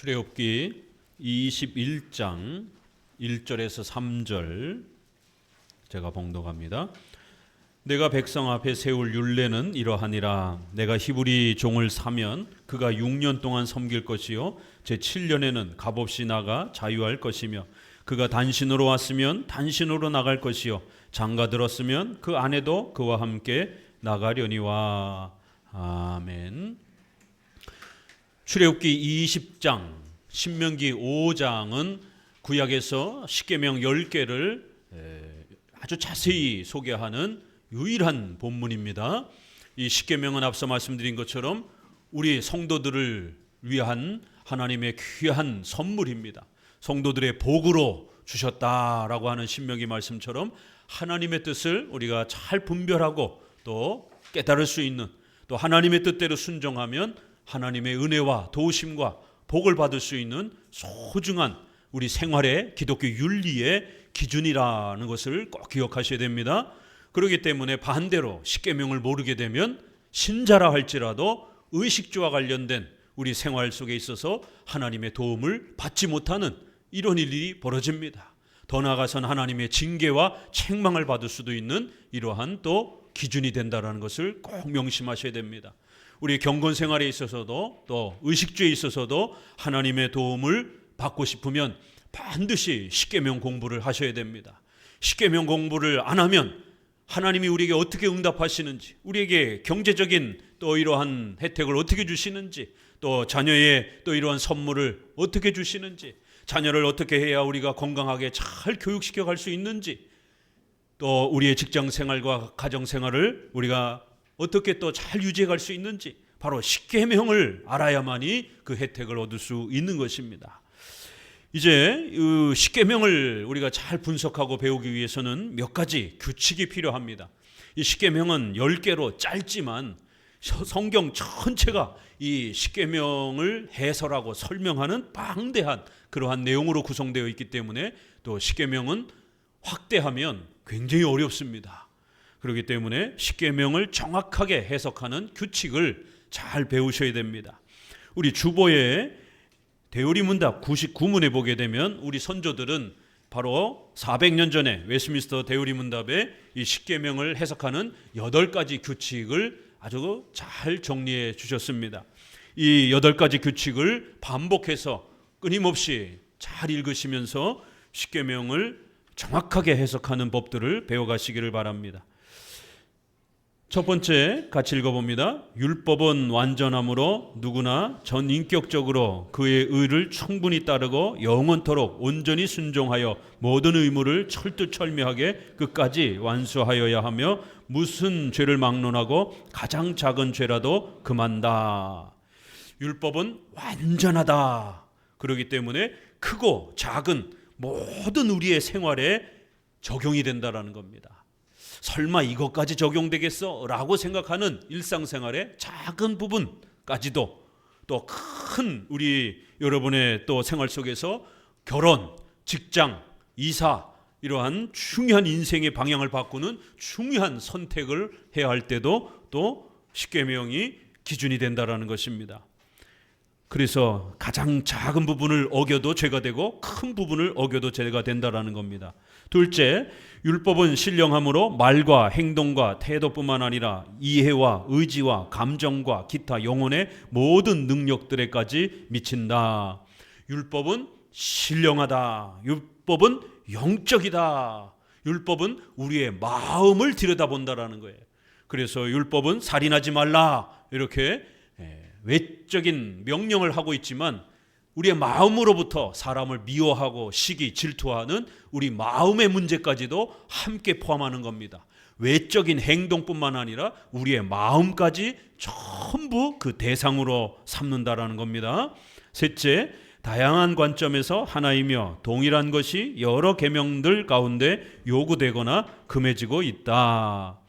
출애굽기 21장 1절에서 3절 제가 봉독합니다. 내가 백성 앞에 세울 율례는 이러하니라. 내가 히브리 종을 사면 그가 6년 동안 섬길 것이요 제7년에는 값없이 나가 자유할 것이며 그가 단신으로 왔으면 단신으로 나갈 것이요 장가 들었으면 그 아내도 그와 함께 나가려니와. 아멘. 출애굽기 20장, 신명기 5장은 구약에서 십계명 10개를 아주 자세히 소개하는 유일한 본문입니다. 이 십계명은 앞서 말씀드린 것처럼 우리 성도들을 위한 하나님의 귀한 선물입니다. 성도들의 복으로 주셨다라고 하는 신명기 말씀처럼 하나님의 뜻을 우리가 잘 분별하고 또 깨달을 수 있는, 또 하나님의 뜻대로 순종하면 하나님의 은혜와 도우심과 복을 받을 수 있는 소중한 우리 생활의 기독교 윤리의 기준이라는 것을 꼭 기억하셔야 됩니다. 그렇기 때문에 반대로 십계명을 모르게 되면 신자라 할지라도 의식주와 관련된 우리 생활 속에 있어서 하나님의 도움을 받지 못하는 이런 일이 벌어집니다. 더 나아가서는 하나님의 징계와 책망을 받을 수도 있는 이러한 또 기준이 된다는 것을 꼭 명심하셔야 됩니다. 우리 경건 생활에 있어서도 또 의식주에 있어서도 하나님의 도움을 받고 싶으면 반드시 십계명 공부를 하셔야 됩니다. 십계명 공부를 안 하면 하나님이 우리에게 어떻게 응답하시는지, 우리에게 경제적인 또 이러한 혜택을 어떻게 주시는지, 또 자녀의 또 이러한 선물을 어떻게 주시는지, 자녀를 어떻게 해야 우리가 건강하게 잘 교육시켜 갈 수 있는지, 또 우리의 직장 생활과 가정 생활을 우리가 어떻게 또 잘 유지해 갈 수 있는지 바로 십계명을 알아야만이 그 혜택을 얻을 수 있는 것입니다. 이제 십계명을 우리가 잘 분석하고 배우기 위해서는 몇 가지 규칙이 필요합니다. 이 십계명은 10개로 짧지만 성경 전체가 이 십계명을 해설하고 설명하는 방대한 그러한 내용으로 구성되어 있기 때문에 또 십계명은 확대하면 굉장히 어렵습니다. 그렇기 때문에 십계명을 정확하게 해석하는 규칙을 잘 배우셔야 됩니다. 우리 주보의 대우리문답 99문에 보게 되면 우리 선조들은 바로 400년 전에 웨스트민스터 대우리문답에 이 십계명을 해석하는 8가지 규칙을 아주 잘 정리해 주셨습니다. 이 8가지 규칙을 반복해서 끊임없이 잘 읽으시면서 십계명을 정확하게 해석하는 법들을 배워가시기를 바랍니다. 첫 번째 같이 읽어봅니다. 율법은 완전함으로 누구나 전인격적으로 그의 의를 충분히 따르고 영원토록 온전히 순종하여 모든 의무를 철두철미하게 끝까지 완수하여야 하며 무슨 죄를 막론하고 가장 작은 죄라도 금한다. 율법은 완전하다. 그렇기 때문에 크고 작은 모든 우리의 생활에 적용이 된다라는 겁니다. 설마 이것까지 적용되겠어? 라고 생각하는 일상생활의 작은 부분까지도 또 큰 우리 여러분의 또 생활 속에서 결혼, 직장, 이사 이러한 중요한 인생의 방향을 바꾸는 중요한 선택을 해야 할 때도 또 십계명이 기준이 된다라는 것입니다. 그래서 가장 작은 부분을 어겨도 죄가 되고 큰 부분을 어겨도 죄가 된다라는 겁니다. 둘째, 율법은 신령함으로 말과 행동과 태도뿐만 아니라 이해와 의지와 감정과 기타 영혼의 모든 능력들에까지 미친다. 율법은 신령하다. 율법은 영적이다. 율법은 우리의 마음을 들여다본다라는 거예요. 그래서 율법은 살인하지 말라 이렇게 외적인 명령을 하고 있지만 우리의 마음으로부터 사람을 미워하고 시기, 질투하는 우리 마음의 문제까지도 함께 포함하는 겁니다. 외적인 행동뿐만 아니라 우리의 마음까지 전부 그 대상으로 삼는다라는 겁니다. 셋째, 다양한 관점에서 하나이며 동일한 것이 여러 계명들 가운데 요구되거나 금해지고 있다.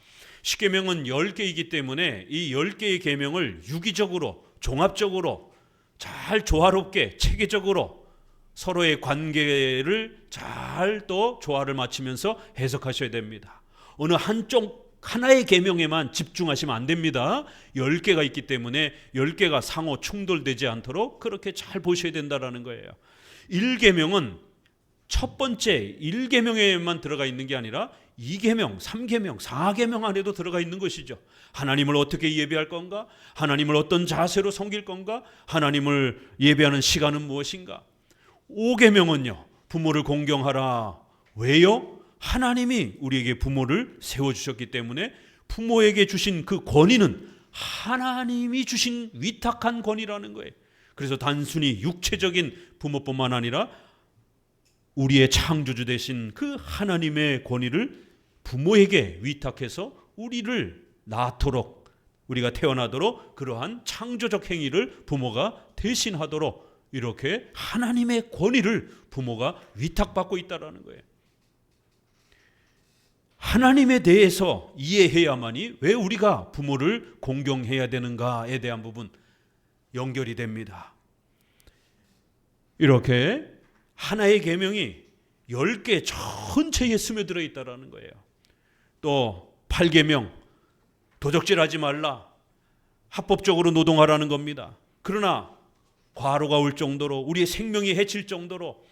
십계명은 10개이기 때문에 이 10개의 계명을 유기적으로 종합적으로 잘 조화롭게 체계적으로 서로의 관계를 잘 또 조화를 맞추면서 해석하셔야 됩니다. 어느 한쪽 하나의 계명에만 집중하시면 안 됩니다. 10개가 있기 때문에 10개가 상호 충돌되지 않도록 그렇게 잘 보셔야 된다는 거예요. 1계명은 첫 번째 1계명에만 들어가 있는 게 아니라 2계명, 3계명, 4계명 안에도 들어가 있는 것이죠. 하나님을 어떻게 예배할 건가? 하나님을 어떤 자세로 섬길 건가? 하나님을 예배하는 시간은 무엇인가? 5계명은요, 부모를 공경하라. 왜요? 하나님이 우리에게 부모를 세워주셨기 때문에 부모에게 주신 그 권위는 하나님이 주신 위탁한 권위라는 거예요. 그래서 단순히 육체적인 부모뿐만 아니라 우리의 창조주 되신 그 하나님의 권위를 부모에게 위탁해서 우리를 낳도록, 우리가 태어나도록 그러한 창조적 행위를 부모가 대신하도록 이렇게 하나님의 권위를 부모가 위탁받고 있다는 거예요. 하나님에 대해서 이해해야만이 왜 우리가 부모를 공경해야 되는가에 대한 부분 연결이 됩니다. 이렇게 하나의 계명이 10개 전체에 스며들어 있다는 거예요. 또 8계명, 도적질하지 말라, 합법적으로 노동하라는 겁니다. 그러나 과로가 올 정도로, 우리의 생명이 해칠 정도로,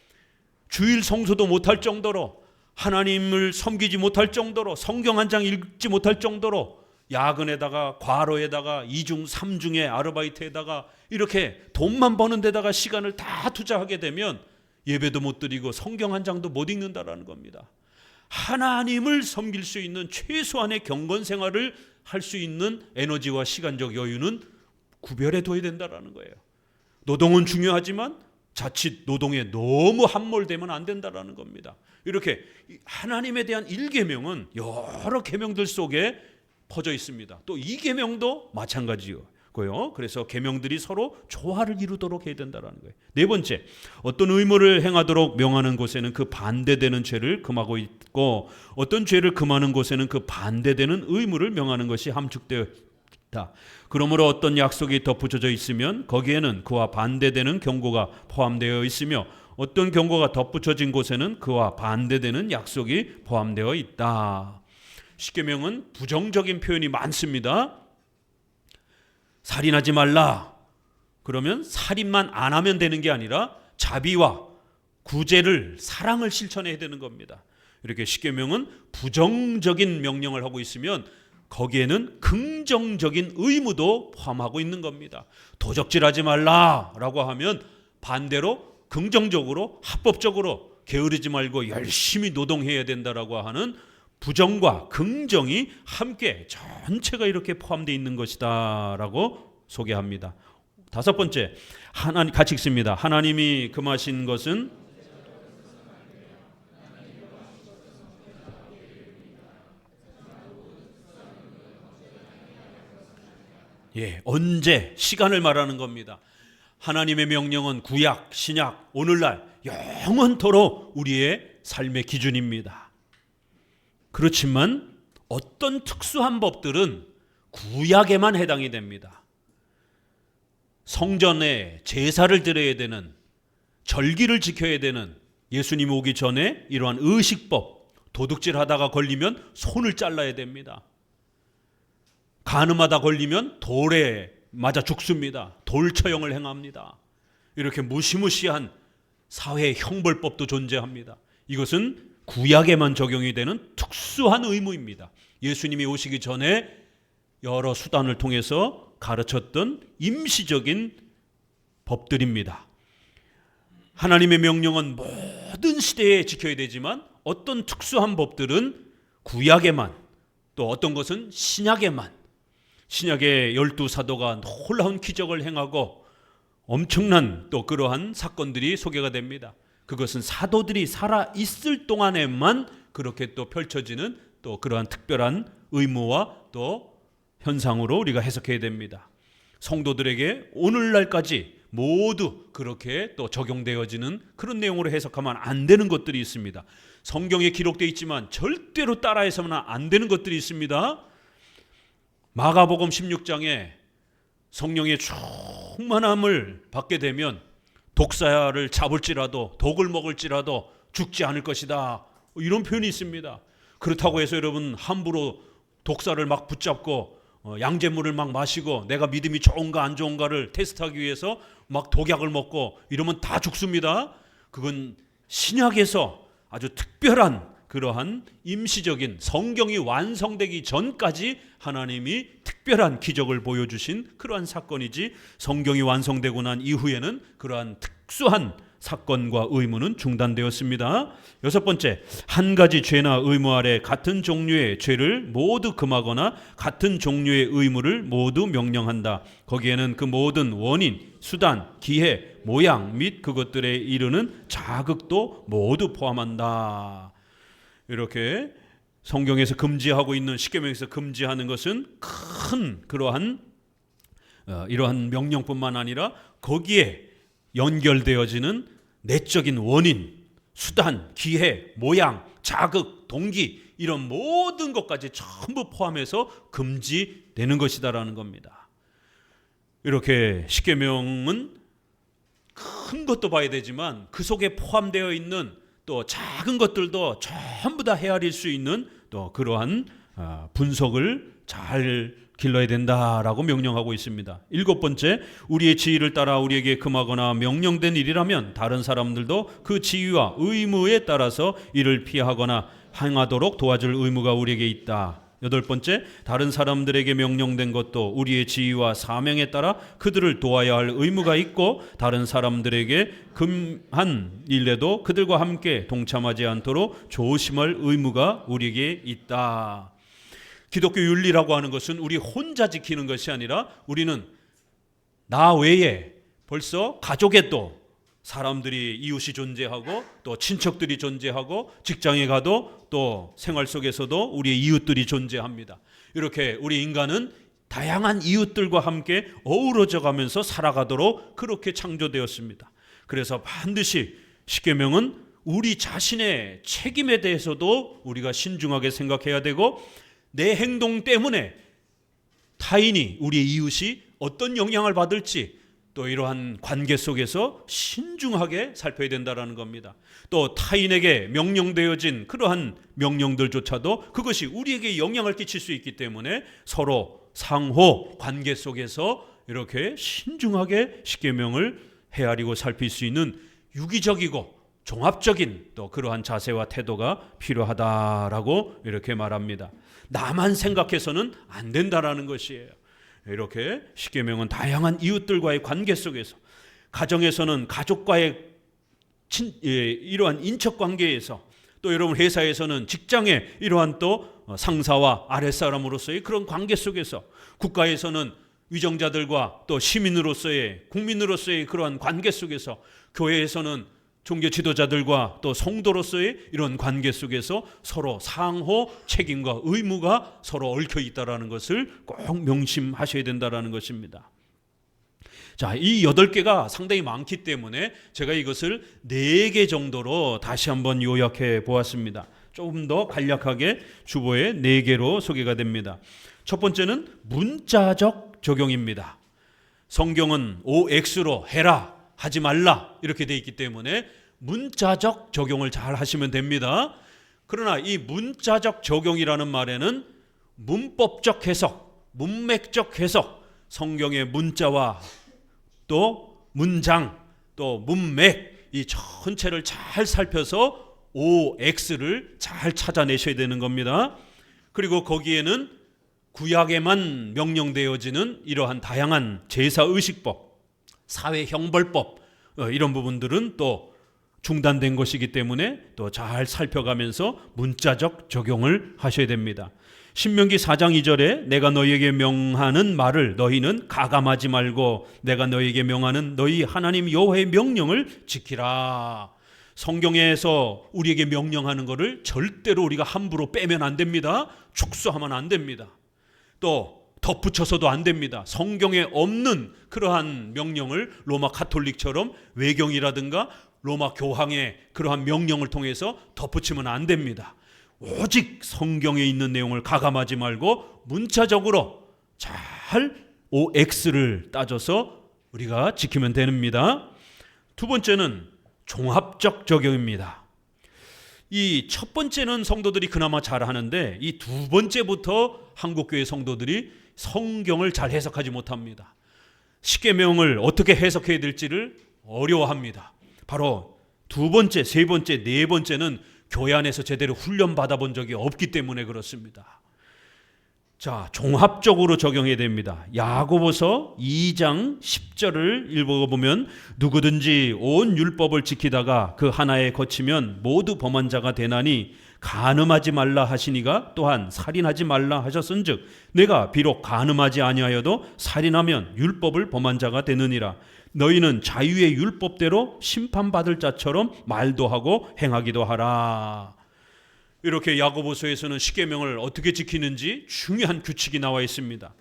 주일 성수도 못할 정도로, 하나님을 섬기지 못할 정도로, 성경 한 장 읽지 못할 정도로 야근에다가 과로에다가 2중 3중의 아르바이트에다가 이렇게 돈만 버는 데다가 시간을 다 투자하게 되면 예배도 못 드리고 성경 한 장도 못 읽는다라는 겁니다. 하나님을 섬길 수 있는 최소한의 경건 생활을 할 수 있는 에너지와 시간적 여유는 구별해 둬야 된다라는 거예요. 노동은 중요하지만 자칫 노동에 너무 함몰되면 안 된다라는 겁니다. 이렇게 하나님에 대한 1계명은 여러 계명들 속에 퍼져 있습니다. 또 2계명도 마찬가지고요. 그래서 계명들이 서로 조화를 이루도록 해야 된다는 거예요. 네 번째, 어떤 의무를 행하도록 명하는 곳에는 그 반대되는 죄를 금하고 있고 어떤 죄를 금하는 곳에는 그 반대되는 의무를 명하는 것이 함축되어 있다. 그러므로 어떤 약속이 덧붙여져 있으면 거기에는 그와 반대되는 경고가 포함되어 있으며 어떤 경고가 덧붙여진 곳에는 그와 반대되는 약속이 포함되어 있다. 십계명은 부정적인 표현이 많습니다. 살인하지 말라. 그러면 살인만 안 하면 되는 게 아니라 자비와 구제를, 사랑을 실천해야 되는 겁니다. 이렇게 십계명은 부정적인 명령을 하고 있으면 거기에는 긍정적인 의무도 포함하고 있는 겁니다. 도적질하지 말라라고 하면 반대로 긍정적으로, 합법적으로 게으르지 말고 열심히 노동해야 된다라고 하는 부정과 긍정이 함께 전체가 이렇게 포함되어 있는 것이다라고 소개합니다. 다섯 번째, 하나님 같이 읽습니다. 하나님이 금하신 것은 언제, 시간을 말하는 겁니다. 하나님의 명령은 구약, 신약, 오늘날 영원토록 우리의 삶의 기준입니다. 그렇지만 어떤 특수한 법들은 구약에만 해당이 됩니다. 성전에 제사를 드려야 되는, 절기를 지켜야 되는, 예수님 오기 전에 이러한 의식법, 도둑질하다가 걸리면 손을 잘라야 됩니다. 간음하다 걸리면 돌에 맞아 죽습니다. 돌 처형을 행합니다. 이렇게 무시무시한 사회 형벌법도 존재합니다. 이것은 구약에만 적용이 되는 특수한 의무입니다. 예수님이 오시기 전에 여러 수단을 통해서 가르쳤던 임시적인 법들입니다. 하나님의 명령은 모든 시대에 지켜야 되지만 어떤 특수한 법들은 구약에만, 또 어떤 것은 신약에만, 신약의 12사도가 놀라운 기적을 행하고 엄청난 또 그러한 사건들이 소개가 됩니다. 그것은 사도들이 살아있을 동안에만 그렇게 또 펼쳐지는 또 그러한 특별한 의무와 또 현상으로 우리가 해석해야 됩니다. 성도들에게 오늘날까지 모두 그렇게 또 적용되어지는 그런 내용으로 해석하면 안 되는 것들이 있습니다. 성경에 기록되어 있지만 절대로 따라해서는 안 되는 것들이 있습니다. 마가복음 16장에 성령의 충만함을 받게 되면 독사를 잡을지라도, 독을 먹을지라도 죽지 않을 것이다, 이런 표현이 있습니다. 그렇다고 해서 여러분 함부로 독사를 막 붙잡고 양잿물을 막 마시고 내가 믿음이 좋은가 안 좋은가를 테스트하기 위해서 막 독약을 먹고 이러면 다 죽습니다. 그건 신약에서 아주 특별한 그러한 임시적인 성경이 완성되기 전까지 하나님이 특별한 기적을 보여주신 그러한 사건이지, 성경이 완성되고 난 이후에는 그러한 특수한 사건과 의무는 중단되었습니다. 여섯 번째, 한 가지 죄나 의무 아래 같은 종류의 죄를 모두 금하거나 같은 종류의 의무를 모두 명령한다. 거기에는 그 모든 원인, 수단, 기회, 모양 및 그것들에 이르는 자극도 모두 포함한다. 이렇게 성경에서 금지하고 있는, 십계명에서 금지하는 것은 큰 그러한 이러한 명령뿐만 아니라 거기에 연결되어지는 내적인 원인, 수단, 기회, 모양, 자극, 동기, 이런 모든 것까지 전부 포함해서 금지되는 것이다라는 겁니다. 이렇게 십계명은 큰 것도 봐야 되지만 그 속에 포함되어 있는 또 작은 것들도 전부 다 헤아릴 수 있는 또 그러한 분석을 잘 길러야 된다라고 명령하고 있습니다. 일곱 번째, 우리의 지위를 따라 우리에게 금하거나 명령된 일이라면 다른 사람들도 그 지위와 의무에 따라서 이를 피하거나 행하도록 도와줄 의무가 우리에게 있다. 여덟 번째, 다른 사람들에게 명령된 것도 우리의 지위와 사명에 따라 그들을 도와야 할 의무가 있고, 다른 사람들에게 금한 일에도 그들과 함께 동참하지 않도록 조심할 의무가 우리에게 있다. 기독교 윤리라고 하는 것은 우리 혼자 지키는 것이 아니라 우리는 나 외에 벌써 가족에 또 사람들이, 이웃이 존재하고 또 친척들이 존재하고 직장에 가도 또 생활 속에서도 우리의 이웃들이 존재합니다. 이렇게 우리 인간은 다양한 이웃들과 함께 어우러져 가면서 살아가도록 그렇게 창조되었습니다. 그래서 반드시 십계명은 우리 자신의 책임에 대해서도 우리가 신중하게 생각해야 되고, 내 행동 때문에 타인이, 우리의 이웃이 어떤 영향을 받을지 또 이러한 관계 속에서 신중하게 살펴야 된다는 겁니다. 또 타인에게 명령되어진 그러한 명령들조차도 그것이 우리에게 영향을 끼칠 수 있기 때문에 서로 상호 관계 속에서 이렇게 신중하게 십계명을 헤아리고 살필 수 있는 유기적이고 종합적인 또 그러한 자세와 태도가 필요하다라고 이렇게 말합니다. 나만 생각해서는 안 된다라는 것이에요. 이렇게 십계명은 다양한 이웃들과의 관계 속에서, 가정에서는 가족과의 이러한 인척관계에서, 또 여러분 회사에서는 직장의 이러한 또 상사와 아랫사람으로서의 그런 관계 속에서, 국가에서는 위정자들과 또 시민으로서의, 국민으로서의 그러한 관계 속에서, 교회에서는 종교 지도자들과 또 성도로서의 이런 관계 속에서 서로 상호 책임과 의무가 서로 얽혀 있다는 것을 꼭 명심하셔야 된다는 것입니다. 자, 이 8개가 상당히 많기 때문에 제가 이것을 4개 정도로 다시 한번 요약해 보았습니다. 조금 더 간략하게 주보에 4개로 소개가 됩니다. 첫 번째는 문자적 적용입니다. 성경은 OX로 해라, 하지 말라 이렇게 돼 있기 때문에 문자적 적용을 잘 하시면 됩니다. 그러나 이 문자적 적용이라는 말에는 문법적 해석, 문맥적 해석, 성경의 문자와 또 문장, 또 문맥, 이 전체를 잘 살펴서 OX를 잘 찾아내셔야 되는 겁니다. 그리고 거기에는 구약에만 명령되어지는 이러한 다양한 제사의식법, 사회형벌법, 이런 부분들은 또 중단된 것이기 때문에 또 잘 살펴가면서 문자적 적용을 하셔야 됩니다. 신명기 4장 2절에 내가 너희에게 명하는 말을 너희는 가감하지 말고 내가 너희에게 명하는 너희 하나님 여호와의 명령을 지키라. 성경에서 우리에게 명령하는 것을 절대로 우리가 함부로 빼면 안 됩니다. 축소하면 안 됩니다. 또 덧붙여서도 안 됩니다. 성경에 없는 그러한 명령을 로마 가톨릭처럼 외경이라든가 로마 교황의 그러한 명령을 통해서 덧붙이면 안 됩니다. 오직 성경에 있는 내용을 가감하지 말고 문자적으로 잘 OX를 따져서 우리가 지키면 됩니다. 두 번째는 종합적 적용입니다. 이 첫 번째는 성도들이 그나마 잘 하는데 이 두 번째부터 한국교회 성도들이 성경을 잘 해석하지 못합니다. 십계명을 어떻게 해석해야 될지를 어려워합니다. 바로 두 번째, 세 번째, 네 번째는 교회 안에서 제대로 훈련 받아본 적이 없기 때문에 그렇습니다. 자, 종합적으로 적용해야 됩니다. 야고보서 2장 10절을 읽어보면 누구든지 온 율법을 지키다가 그 하나에 거치면 모두 범한 자가 되나니 간음하지 말라 하시니가 또한 살인하지 말라 하셨은즉 내가 비록 간음하지 아니하여도 살인하면 율법을 범한 자가 되느니라. 너희는 자유의 율법대로 심판받을 자처럼 말도 하고 행하기도 하라. 이렇게 야고보서에서는 십계명을 어떻게 지키는지 중요한 규칙이 나와 있습니다.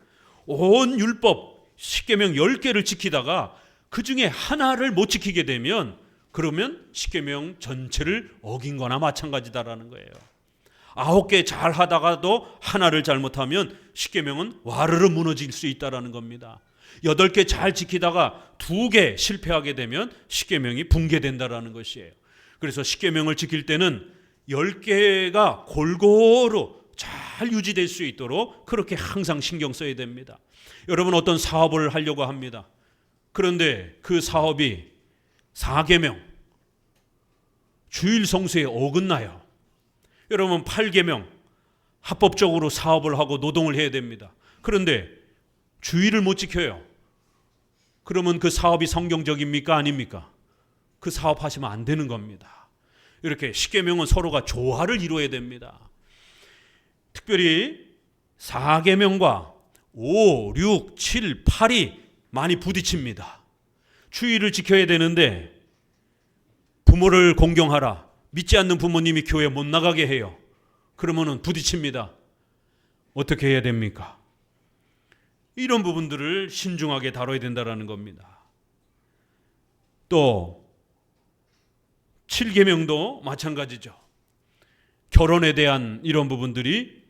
온 율법 십계명 10개를 지키다가 그 중에 하나를 못 지키게 되면 그러면 십계명 전체를 어긴 거나 마찬가지다라는 거예요. 9개 잘 하다가도 하나를 잘못하면 십계명은 와르르 무너질 수 있다라는 겁니다. 8개 잘 지키다가 2개 실패하게 되면 십계명이 붕괴된다라는 것이에요. 그래서 십계명을 지킬 때는 10개가 골고루 잘 유지될 수 있도록 그렇게 항상 신경 써야 됩니다. 여러분 어떤 사업을 하려고 합니다. 그런데 그 사업이 4계명 주일 성수에 어긋나요. 여러분 8계명 합법적으로 사업을 하고 노동을 해야 됩니다. 그런데 주일을 못 지켜요. 그러면 그 사업이 성경적입니까? 아닙니까? 그 사업 하시면 안 되는 겁니다. 이렇게 십계명은 서로가 조화를 이루어야 됩니다. 특별히 4계명과 5, 6, 7, 8이 많이 부딪힙니다. 주의를 지켜야 되는데 부모를 공경하라. 믿지 않는 부모님이 교회 못 나가게 해요. 그러면은 부딪힙니다. 어떻게 해야 됩니까? 이런 부분들을 신중하게 다뤄야 된다는 겁니다. 또 7계명도 마찬가지죠. 결혼에 대한 이런 부분들이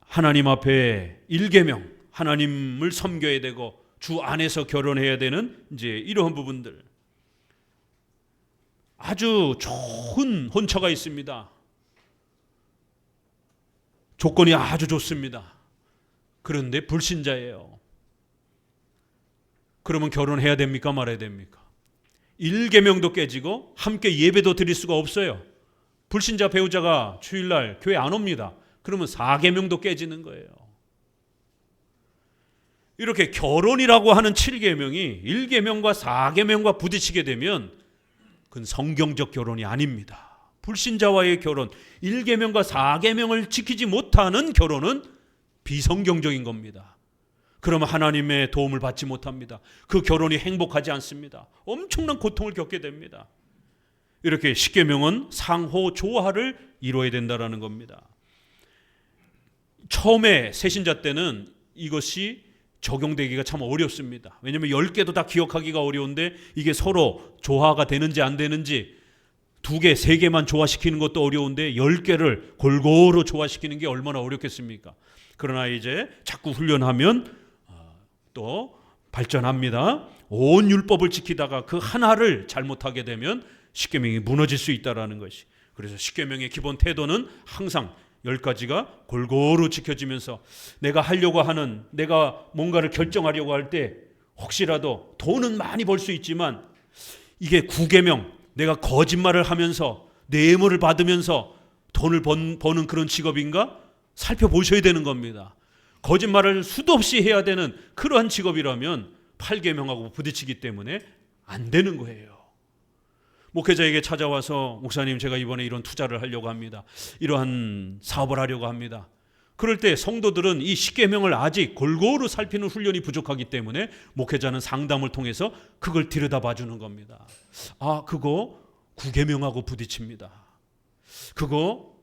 하나님 앞에 1계명 하나님을 섬겨야 되고 주 안에서 결혼해야 되는 이제 이러한 부분들. 아주 좋은 혼처가 있습니다. 조건이 아주 좋습니다. 그런데 불신자예요. 그러면 결혼해야 됩니까? 말아야 됩니까? 1계명도 깨지고 함께 예배도 드릴 수가 없어요. 불신자 배우자가 주일날 교회 안 옵니다. 그러면 4계명도 깨지는 거예요. 이렇게 결혼이라고 하는 7계명이 1계명과 4계명과 부딪히게 되면 그건 성경적 결혼이 아닙니다. 불신자와의 결혼, 1계명과 4계명을 지키지 못하는 결혼은 비성경적인 겁니다. 그러면 하나님의 도움을 받지 못합니다. 그 결혼이 행복하지 않습니다. 엄청난 고통을 겪게 됩니다. 이렇게 십계명은 상호 조화를 이루어야 된다는 겁니다. 처음에 새신자 때는 이것이 적용되기가 참 어렵습니다. 왜냐하면 10개도 다 기억하기가 어려운데 이게 서로 조화가 되는지 안 되는지 2개, 3개만 조화시키는 것도 어려운데 10개를 골고루 조화시키는 게 얼마나 어렵겠습니까? 그러나 이제 자꾸 훈련하면 또 발전합니다. 온 율법을 지키다가 그 하나를 잘못하게 되면 십계명이 무너질 수 있다는 것이. 그래서 십계명의 기본 태도는 항상 10가지가 골고루 지켜지면서 내가 하려고 하는, 내가 뭔가를 결정하려고 할 때 혹시라도 돈은 많이 벌 수 있지만 이게 9계명, 내가 거짓말을 하면서 뇌물을 받으면서 돈을 버는 그런 직업인가 살펴보셔야 되는 겁니다. 거짓말을 수도 없이 해야 되는 그러한 직업이라면 8계명하고 부딪히기 때문에 안 되는 거예요. 목회자에게 찾아와서 목사님 제가 이번에 이런 투자를 하려고 합니다. 이러한 사업을 하려고 합니다. 그럴 때 성도들은 이 십계명을 아직 골고루 살피는 훈련이 부족하기 때문에 목회자는 상담을 통해서 그걸 들여다봐 주는 겁니다. 아, 그거 9계명하고 부딪힙니다. 그거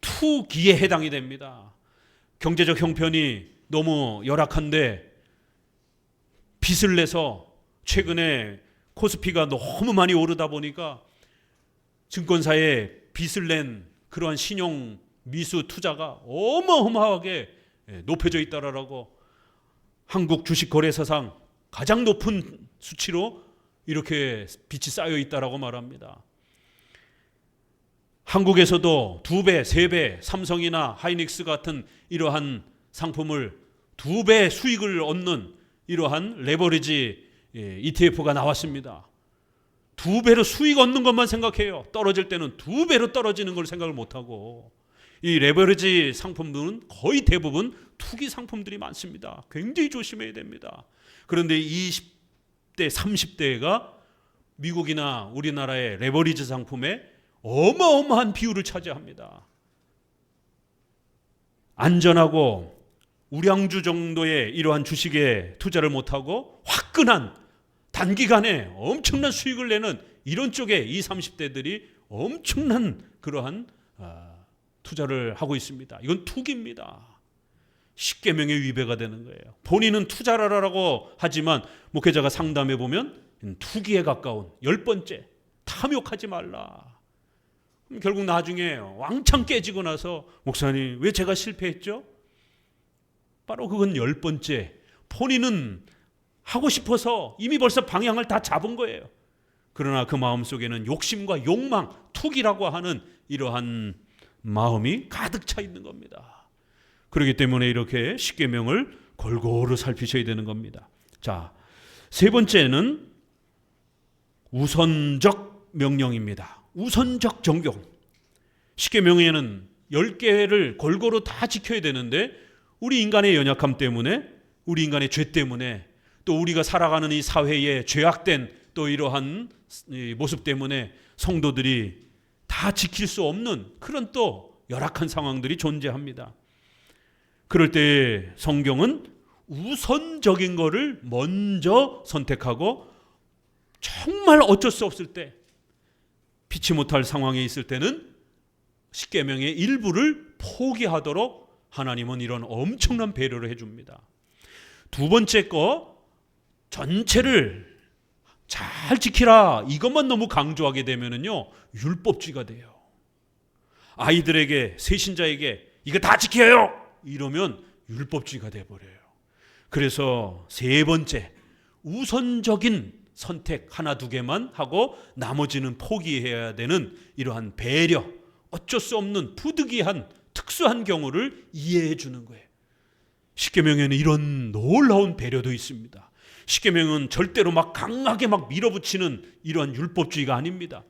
투기에 해당이 됩니다. 경제적 형편이 너무 열악한데 빚을 내서 최근에 코스피가 너무 많이 오르다 보니까 증권사에 빚을 낸 그러한 신용 미수 투자가 어마어마하게 높여져 있다라고 한국 주식거래사상 가장 높은 수치로 이렇게 빚이 쌓여 있다라고 말합니다. 한국에서도 2배, 3배 삼성이나 하이닉스 같은 이러한 상품을 2배 수익을 얻는 이러한 레버리지 ETF가 나왔습니다. 2배로 수익 얻는 것만 생각해요. 떨어질 때는 2배로 떨어지는 걸 생각을 못하고, 이 레버리지 상품들은 거의 대부분 투기 상품들이 많습니다. 굉장히 조심해야 됩니다. 그런데 20대, 30대가 미국이나 우리나라의 레버리지 상품에 어마어마한 비율을 차지합니다. 안전하고 우량주 정도의 이러한 주식에 투자를 못하고 화끈한 단기간에 엄청난 수익을 내는 이런 쪽에 20, 30대들이 엄청난 그러한 투자를 하고 있습니다. 이건 투기입니다. 십계명의 위배가 되는 거예요. 본인은 투자라고 하지만 목회자가 상담해 보면 투기에 가까운 10번째, 탐욕하지 말라. 결국 나중에 왕창 깨지고 나서 목사님 왜 제가 실패했죠? 바로 그건 10번째. 본인은 하고 싶어서 이미 벌써 방향을 다 잡은 거예요. 그러나 그 마음속에는 욕심과 욕망, 투기라고 하는 이러한 마음이 가득 차 있는 겁니다. 그렇기 때문에 이렇게 십계명을 골고루 살피셔야 되는 겁니다. 자, 세 번째는 우선적 명령입니다. 우선적 정경. 십계명에는 10개를 골고루 다 지켜야 되는데 우리 인간의 연약함 때문에, 우리 인간의 죄 때문에, 또 우리가 살아가는 이 사회의 죄악된 또 이러한 모습 때문에 성도들이 다 지킬 수 없는 그런 또 열악한 상황들이 존재합니다. 그럴 때 성경은 우선적인 것을 먼저 선택하고, 정말 어쩔 수 없을 때, 피치 못할 상황에 있을 때는 십계명의 일부를 포기하도록 하나님은 이런 엄청난 배려를 해줍니다. 두 번째 거, 전체를 잘 지키라, 이것만 너무 강조하게 되면은요 율법주의가 돼요. 아이들에게, 세신자에게 이거 다 지켜요 이러면 율법주의가 돼버려요. 그래서 세 번째, 우선적인 선택 하나 두 개만 하고 나머지는 포기해야 되는 이러한 배려, 어쩔 수 없는 부득이한 특수한 경우를 이해해 주는 거예요. 십계명에는 이런 놀라운 배려도 있습니다. 십계명은 절대로 막 강하게 막 밀어붙이는 이러한 율법주의가 아닙니다.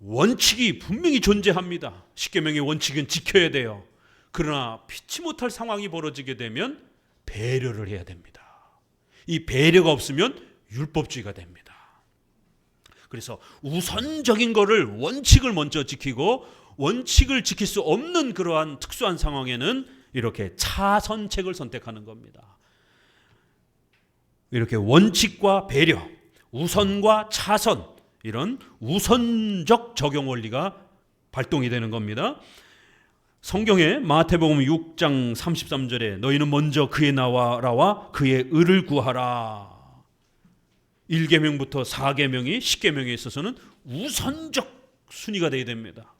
원칙이 분명히 존재합니다. 십계명의 원칙은 지켜야 돼요. 그러나 피치 못할 상황이 벌어지게 되면 배려를 해야 됩니다. 이 배려가 없으면 율법주의가 됩니다. 그래서 우선적인 거를, 원칙을 먼저 지키고, 원칙을 지킬 수 없는 그러한 특수한 상황에는 이렇게 차선책을 선택하는 겁니다. 이렇게 원칙과 배려, 우선과 차선, 이런 우선적 적용 원리가 발동이 되는 겁니다. 성경에 마태복음 6장 33절에 너희는 먼저 그의 나라와 그의 의를 구하라. 1계명부터 4계명이 10계명에 있어서는 우선적 순위가 되어야 됩니다.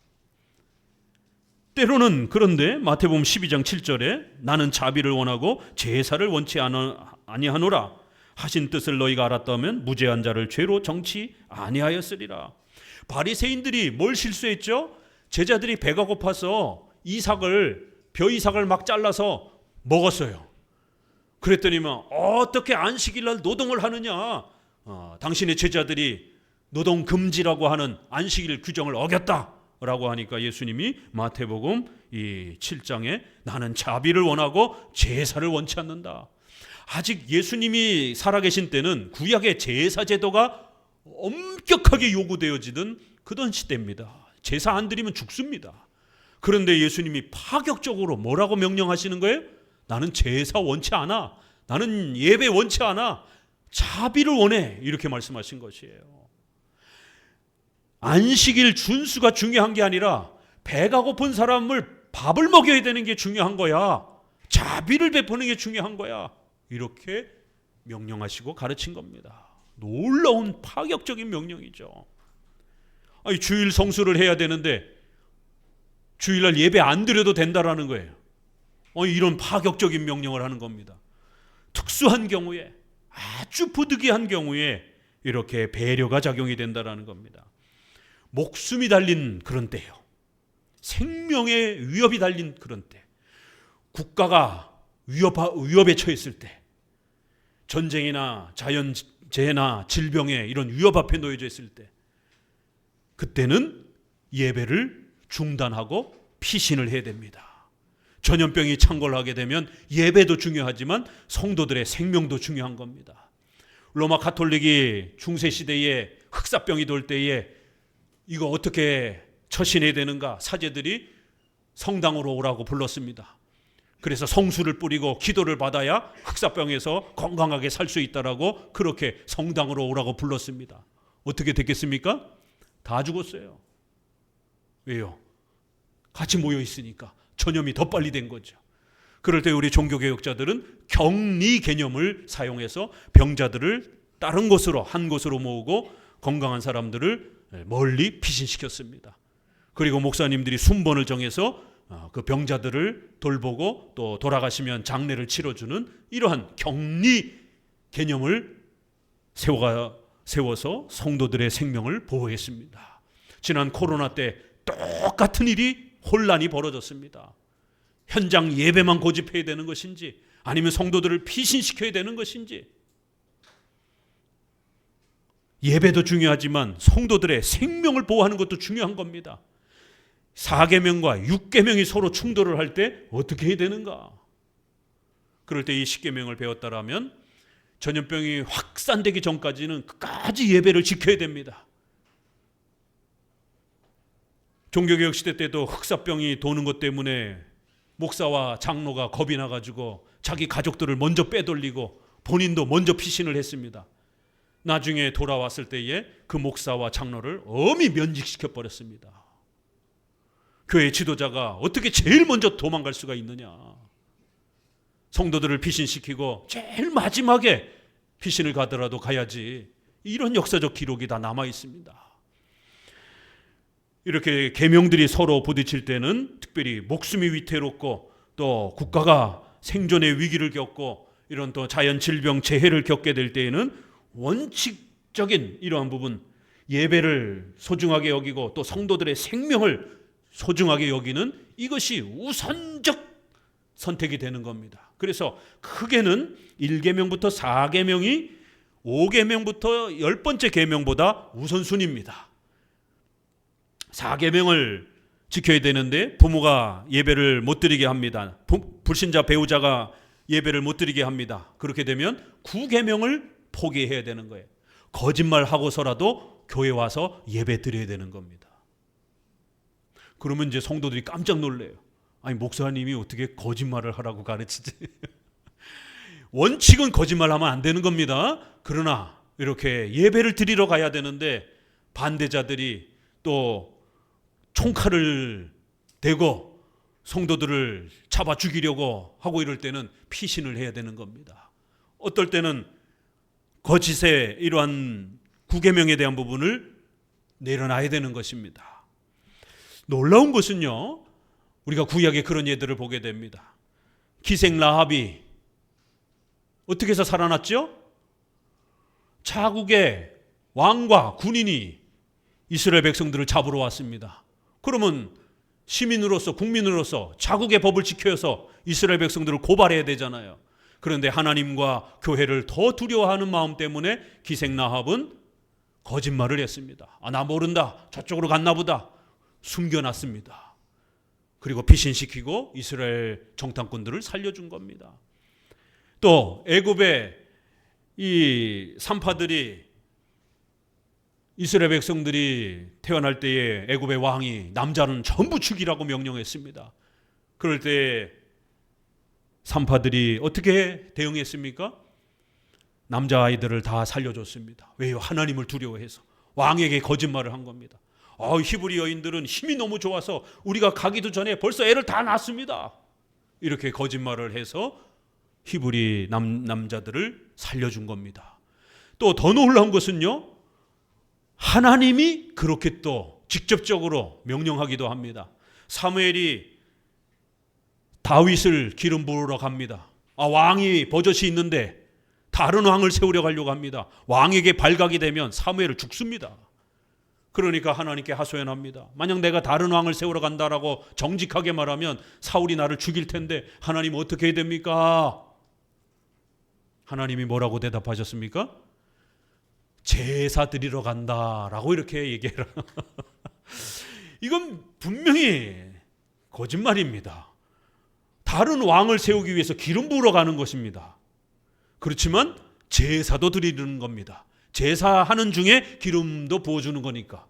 때로는 그런데 마태복음 12장 7절에 나는 자비를 원하고 제사를 원치 아니하노라 하신 뜻을 너희가 알았다면 무죄한 자를 죄로 정치 아니하였으리라. 바리새인들이 뭘 실수했죠? 제자들이 배가 고파서 벼이삭을 막 잘라서 먹었어요. 그랬더니만 어떻게 안식일날 노동을 하느냐? 당신의 제자들이 노동 금지라고 하는 안식일 규정을 어겼다라고 하니까 예수님이 마태복음 이 7장에 나는 자비를 원하고 제사를 원치 않는다. 아직 예수님이 살아계신 때는 구약의 제사 제도가 엄격하게 요구되어지던 그런 시대입니다. 제사 안 드리면 죽습니다. 그런데 예수님이 파격적으로 뭐라고 명령하시는 거예요? 나는 제사 원치 않아. 나는 예배 원치 않아. 자비를 원해. 이렇게 말씀하신 것이에요. 안식일 준수가 중요한 게 아니라 배가 고픈 사람을 밥을 먹여야 되는 게 중요한 거야. 자비를 베푸는 게 중요한 거야. 이렇게 명령하시고 가르친 겁니다. 놀라운 파격적인 명령이죠. 아니, 주일 성수를 해야 되는데 주일날 예배 안 드려도 된다라는 거예요. 이런 파격적인 명령을 하는 겁니다. 특수한 경우에, 아주 부득이한 경우에 이렇게 배려가 작용이 된다라는 겁니다. 목숨이 달린 그런 때예요. 생명의 위협이 달린 그런 때. 국가가 위협에 처했을 때, 전쟁이나 자연재해나 질병에 이런 위협 앞에 놓여져 있을 때, 그때는 예배를 중단하고 피신을 해야 됩니다. 전염병이 창궐하게 되면 예배도 중요하지만 성도들의 생명도 중요한 겁니다. 로마 가톨릭이 중세시대에 흑사병이 돌 때에 이거 어떻게 처신해야 되는가, 사제들이 성당으로 오라고 불렀습니다. 그래서 성수를 뿌리고 기도를 받아야 흑사병에서 건강하게 살 수 있다라고 그렇게 성당으로 오라고 불렀습니다. 어떻게 됐겠습니까? 다 죽었어요. 왜요? 같이 모여 있으니까 전염이 더 빨리 된 거죠. 그럴 때 우리 종교개혁자들은 격리 개념을 사용해서 병자들을 다른 곳으로, 한 곳으로 모으고 건강한 사람들을 멀리 피신시켰습니다. 그리고 목사님들이 순번을 정해서 그 병자들을 돌보고 또 돌아가시면 장례를 치러주는 이러한 격리 개념을 세워서 성도들의 생명을 보호했습니다. 지난 코로나 때 똑같은 일이, 혼란이 벌어졌습니다. 현장 예배만 고집해야 되는 것인지 아니면 성도들을 피신시켜야 되는 것인지. 예배도 중요하지만 성도들의 생명을 보호하는 것도 중요한 겁니다. 4계명과 6계명이 서로 충돌을 할 때 어떻게 해야 되는가? 그럴 때 이 10계명을 배웠다라면 전염병이 확산되기 전까지는 끝까지 예배를 지켜야 됩니다. 종교개혁 시대 때도 흑사병이 도는 것 때문에 목사와 장로가 겁이 나가지고 자기 가족들을 먼저 빼돌리고 본인도 먼저 피신을 했습니다. 나중에 돌아왔을 때에 그 목사와 장로를 엄히 면직시켜 버렸습니다. 교회 지도자가 어떻게 제일 먼저 도망갈 수가 있느냐? 성도들을 피신시키고 제일 마지막에 피신을 가더라도 가야지. 이런 역사적 기록이 다 남아 있습니다. 이렇게 계명들이 서로 부딪힐 때는 특별히 목숨이 위태롭고 또 국가가 생존의 위기를 겪고 이런 또 자연 질병 재해를 겪게 될 때에는 원칙적인 이러한 부분, 예배를 소중하게 여기고 또 성도들의 생명을 소중하게 여기는 이것이 우선적 선택이 되는 겁니다. 그래서 크게는 1계명부터 4계명이 5계명부터 10번째 계명보다 우선순위입니다. 4계명을 지켜야 되는데 부모가 예배를 못 드리게 합니다. 불신자 배우자가 예배를 못 드리게 합니다. 그렇게 되면 9계명을 포기해야 되는 거예요. 거짓말하고서라도 교회 와서 예배 드려야 되는 겁니다. 그러면 이제 성도들이 깜짝 놀래요. 아니, 목사님이 어떻게 거짓말을 하라고 가르치지? 원칙은 거짓말하면 안 되는 겁니다. 그러나 이렇게 예배를 드리러 가야 되는데 반대자들이 또 총칼을 대고 성도들을 잡아 죽이려고 하고 이럴 때는 피신을 해야 되는 겁니다. 어떨 때는 거짓의 이러한 9계명에 대한 부분을 내려놔야 되는 것입니다. 놀라운 것은요, 우리가 구약에 그런 예들을 보게 됩니다. 기생 라합이 어떻게 해서 살아났죠? 자국의 왕과 군인이 이스라엘 백성들을 잡으러 왔습니다. 그러면 시민으로서, 국민으로서 자국의 법을 지켜서 이스라엘 백성들을 고발해야 되잖아요. 그런데 하나님과 교회를 더 두려워하는 마음 때문에 기생 라합은 거짓말을 했습니다. 나 모른다, 저쪽으로 갔나 보다. 숨겨놨습니다. 그리고 피신시키고 이스라엘 정탐꾼들을 살려준 겁니다. 또 애굽의 이 산파들이 이스라엘 백성들이 태어날 때에 애굽의 왕이 남자는 전부 죽이라고 명령했습니다. 그럴 때 산파들이 어떻게 대응했습니까? 남자아이들을 다 살려줬습니다. 왜요? 하나님을 두려워해서. 왕에게 거짓말을 한 겁니다. 히브리 여인들은 힘이 너무 좋아서 우리가 가기도 전에 벌써 애를 다 낳았습니다. 이렇게 거짓말을 해서 히브리 남자들을 살려준 겁니다. 또 더 놀라운 것은요, 하나님이 그렇게 또 직접적으로 명령하기도 합니다. 사무엘이 다윗을 기름 부으러 갑니다. 왕이 버젓이 있는데 다른 왕을 세우려 가려고 합니다. 왕에게 발각이 되면 사무엘을 죽습니다. 그러니까 하나님께 하소연합니다. 만약 내가 다른 왕을 세우러 간다라고 정직하게 말하면 사울이 나를 죽일 텐데 하나님 어떻게 해야 됩니까? 하나님이 뭐라고 대답하셨습니까? 제사 드리러 간다라고 이렇게 얘기해라. 이건 분명히 거짓말입니다. 다른 왕을 세우기 위해서 기름 부으러 가는 것입니다. 그렇지만 제사도 드리는 겁니다. 제사하는 중에 기름도 부어주는 거니까.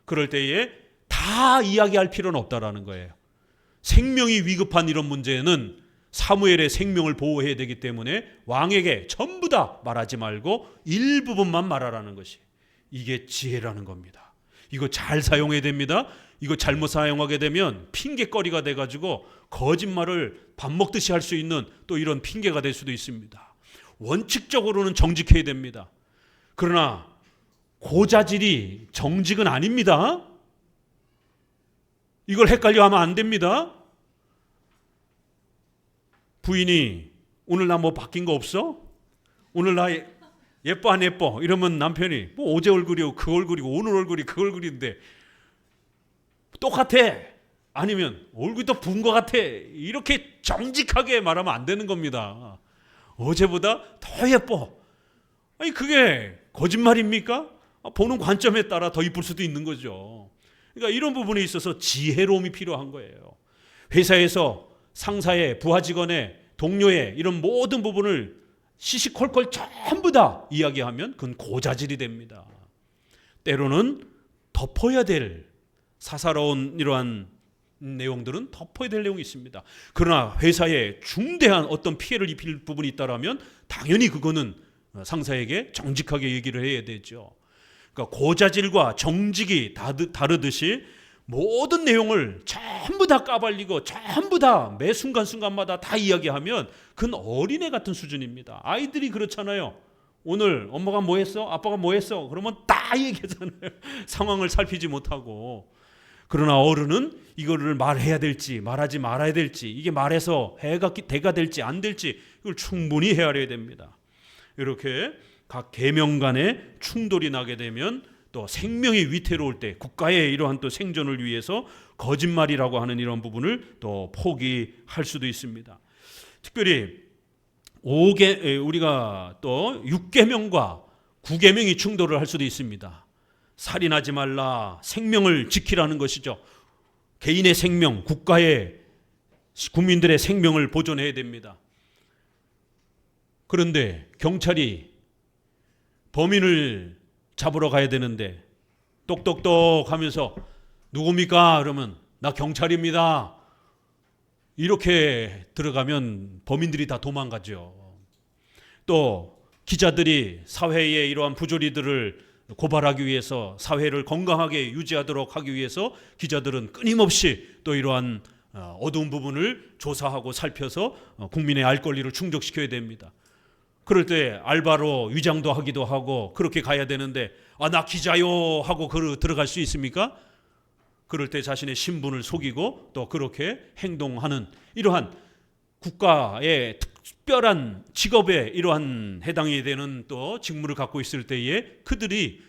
그럴 때에 다 이야기할 필요는 없다라는 거예요. 생명이 위급한 이런 문제는 사무엘의 생명을 보호해야 되기 때문에 왕에게 전부 다 말하지 말고 일부분만 말하라는 것이, 이게 지혜라는 겁니다. 이거 잘 사용해야 됩니다. 이거 잘못 사용하게 되면 핑계거리가 돼가지고 거짓말을 밥 먹듯이 할 수 있는 또 이런 핑계가 될 수도 있습니다. 원칙적으로는 정직해야 됩니다. 그러나 고자질이 정직은 아닙니다. 이걸 헷갈려 하면 안 됩니다. 부인이 오늘 나 뭐 바뀐 거 없어? 오늘 나 예뻐 안 예뻐? 이러면 남편이 뭐 어제 얼굴이고 그 얼굴이고 오늘 얼굴이 그 얼굴인데 똑같아. 아니면 얼굴이 더 부은 것 같아. 이렇게 정직하게 말하면 안 되는 겁니다. 어제보다 더 예뻐. 아니 그게 거짓말입니까? 보는 관점에 따라 더 이쁠 수도 있는 거죠. 그러니까 이런 부분에 있어서 지혜로움이 필요한 거예요. 회사에서 상사의, 부하 직원의, 동료의 이런 모든 부분을 시시콜콜 전부 다 이야기하면 그건 고자질이 됩니다. 때로는 덮어야 될 사사로운 이러한 내용들은 덮어야 될 내용이 있습니다. 그러나 회사에 중대한 어떤 피해를 입힐 부분이 있다면 당연히 그거는 상사에게 정직하게 얘기를 해야 되죠. 그러니까 고자질과 정직이 다르듯이 모든 내용을 전부 다 까발리고 전부 다 매 순간순간마다 다 이야기하면 그건 어린애 같은 수준입니다. 아이들이 그렇잖아요. 오늘 엄마가 뭐 했어? 아빠가 뭐 했어? 그러면 다 얘기하잖아요. 상황을 살피지 못하고. 그러나 어른은 이거를 말해야 될지 말하지 말아야 될지, 이게 말해서 대가 될지 안 될지 이걸 충분히 헤아려야 됩니다. 이렇게 각 계명 간에 충돌이 나게 되면 또 생명이 위태로울 때 국가의 이러한 또 생존을 위해서 거짓말이라고 하는 이런 부분을 또 포기할 수도 있습니다. 특별히 우리가 또 6계명과 9계명이 충돌을 할 수도 있습니다. 살인하지 말라, 생명을 지키라는 것이죠. 개인의 생명, 국가의, 국민들의 생명을 보존해야 됩니다. 그런데 경찰이 범인을 잡으러 가야 되는데 똑똑똑 하면서 누굽니까? 그러면 나 경찰입니다. 이렇게 들어가면 범인들이 다 도망가죠. 또 기자들이 사회의 이러한 부조리들을 고발하기 위해서, 사회를 건강하게 유지하도록 하기 위해서 기자들은 끊임없이 또 이러한 어두운 부분을 조사하고 살펴서 국민의 알 권리를 충족시켜야 됩니다. 그럴 때 알바로 위장도 하기도 하고 그렇게 가야 되는데 나 기자요 하고 들어갈 수 있습니까? 그럴 때 자신의 신분을 속이고 또 그렇게 행동하는 이러한 국가의 특별한 직업에 이러한 해당이 되는 또 직무를 갖고 있을 때에 그들이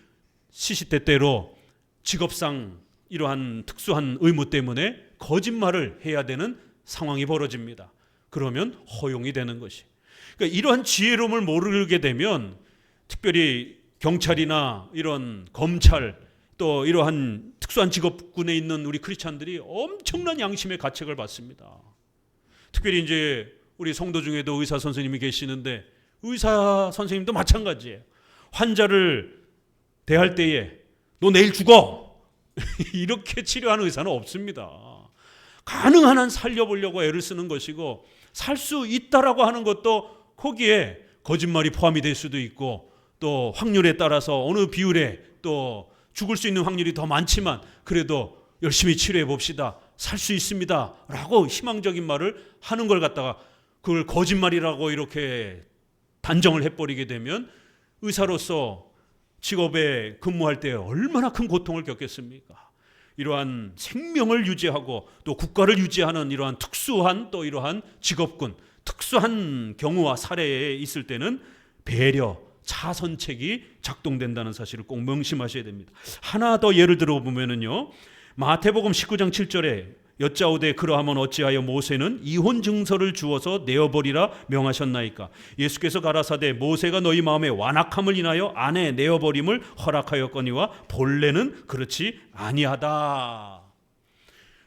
시시때때로 직업상 이러한 특수한 의무 때문에 거짓말을 해야 되는 상황이 벌어집니다. 그러면 허용이 되는 것이. 그러니까 이러한 지혜로움을 모르게 되면 특별히 경찰이나 이런 검찰 또 이러한 특수한 직업군에 있는 우리 크리스찬들이 엄청난 양심의 가책을 받습니다. 특별히 이제 우리 성도 중에도 의사 선생님이 계시는데 의사 선생님도 마찬가지예요. 환자를 대할 때에 너 내일 죽어 이렇게 치료하는 의사는 없습니다. 가능한 한 살려보려고 애를 쓰는 것이고 살 수 있다라고 하는 것도 거기에 거짓말이 포함이 될 수도 있고 또 확률에 따라서 어느 비율에 또 죽을 수 있는 확률이 더 많지만 그래도 열심히 치료해 봅시다. 살 수 있습니다. 라고 희망적인 말을 하는 걸 갖다가 그걸 거짓말이라고 이렇게 단정을 해버리게 되면 의사로서 직업에 근무할 때 얼마나 큰 고통을 겪겠습니까? 이러한 생명을 유지하고 또 국가를 유지하는 이러한 특수한 또 이러한 직업군, 특수한 경우와 사례에 있을 때는 배려, 차선책이 작동된다는 사실을 꼭 명심하셔야 됩니다. 하나 더 예를 들어 보면은요, 마태복음 19장 7절에 여짜오되 그러하면 어찌하여 모세는 이혼 증서를 주어서 내어버리라 명하셨나이까? 예수께서 가라사대 모세가 너희 마음에 완악함을 인하여 아내 내어버림을 허락하였거니와 본래는 그렇지 아니하다.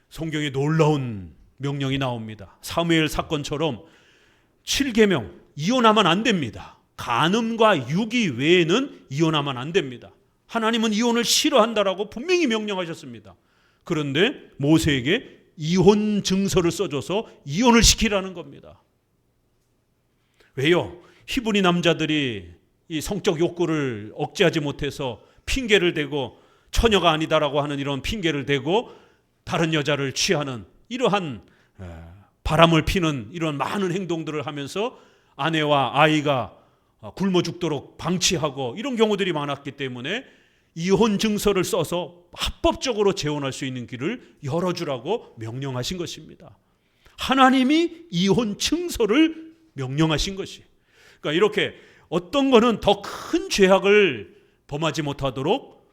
성경에 놀라운 명령이 나옵니다. 사무엘 사건처럼 7계명 이혼하면 안 됩니다. 간음과 유기 외에는 이혼하면 안 됩니다. 하나님은 이혼을 싫어한다라고 분명히 명령하셨습니다. 그런데 모세에게 이혼 증서를 써줘서 이혼을 시키라는 겁니다. 왜요? 히브리 남자들이 이 성적 욕구를 억제하지 못해서 핑계를 대고 처녀가 아니다라고 하는 이런 핑계를 대고 다른 여자를 취하는 이러한 바람을 피는 이런 많은 행동들을 하면서 아내와 아이가 굶어 죽도록 방치하고 이런 경우들이 많았기 때문에 이혼 증서를 써서 합법적으로 재혼할 수 있는 길을 열어주라고 명령하신 것입니다. 하나님이 이혼 증서를 명령하신 것이. 그러니까 이렇게 어떤 거는 더 큰 죄악을 범하지 못하도록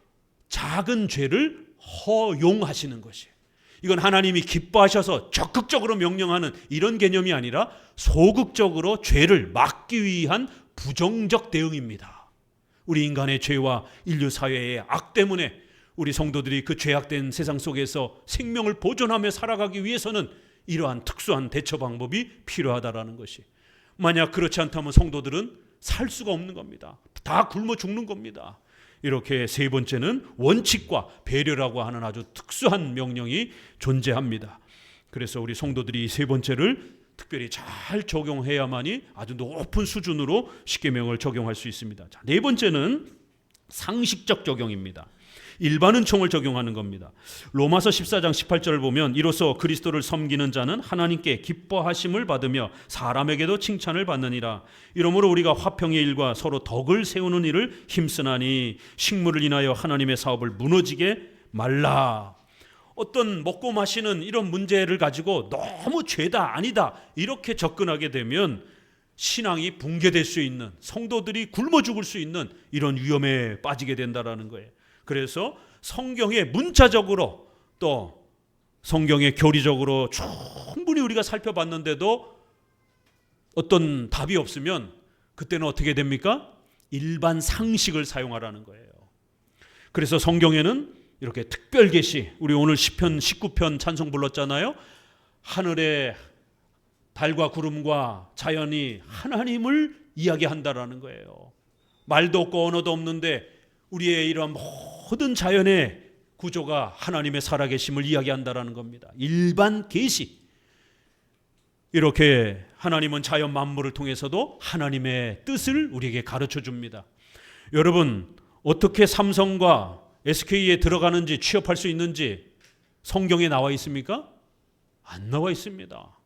작은 죄를 허용하시는 것이. 이건 하나님이 기뻐하셔서 적극적으로 명령하는 이런 개념이 아니라 소극적으로 죄를 막기 위한 부정적 대응입니다. 우리 인간의 죄와 인류 사회의 악 때문에 우리 성도들이 그 죄악된 세상 속에서 생명을 보존하며 살아가기 위해서는 이러한 특수한 대처 방법이 필요하다라는 것이. 만약 그렇지 않다면 성도들은 살 수가 없는 겁니다. 다 굶어 죽는 겁니다. 이렇게 세 번째는 원칙과 배려라고 하는 아주 특수한 명령이 존재합니다. 그래서 우리 성도들이 세 번째를 특별히 잘 적용해야만이 아주 높은 수준으로 십계명을 적용할 수 있습니다. 자, 네 번째는 상식적 적용입니다. 일반 은총을 적용하는 겁니다. 로마서 14장 18절을 보면 이로써 그리스도를 섬기는 자는 하나님께 기뻐하심을 받으며 사람에게도 칭찬을 받느니라. 이러므로 우리가 화평의 일과 서로 덕을 세우는 일을 힘쓰나니 식물을 인하여 하나님의 사업을 무너지게 말라. 어떤 먹고 마시는 이런 문제를 가지고 너무 죄다 아니다 이렇게 접근하게 되면 신앙이 붕괴될 수 있는, 성도들이 굶어 죽을 수 있는 이런 위험에 빠지게 된다라는 거예요. 그래서 성경에 문자적으로 또 성경의 교리적으로 충분히 우리가 살펴봤는데도 어떤 답이 없으면 그때는 어떻게 됩니까? 일반 상식을 사용하라는 거예요. 그래서 성경에는 이렇게 특별 계시, 우리 오늘 시편 19편 찬송 불렀잖아요. 하늘의 달과 구름과 자연이 하나님을 이야기한다라는 거예요. 말도 없고 언어도 없는데 우리의 이런 모든 자연의 구조가 하나님의 살아계심을 이야기한다라는 겁니다. 일반 계시. 이렇게 하나님은 자연 만물을 통해서도 하나님의 뜻을 우리에게 가르쳐 줍니다. 여러분, 어떻게 삼성과 SK에 들어가는지 취업할 수 있는지 성경에 나와 있습니까? 안 나와 있습니다.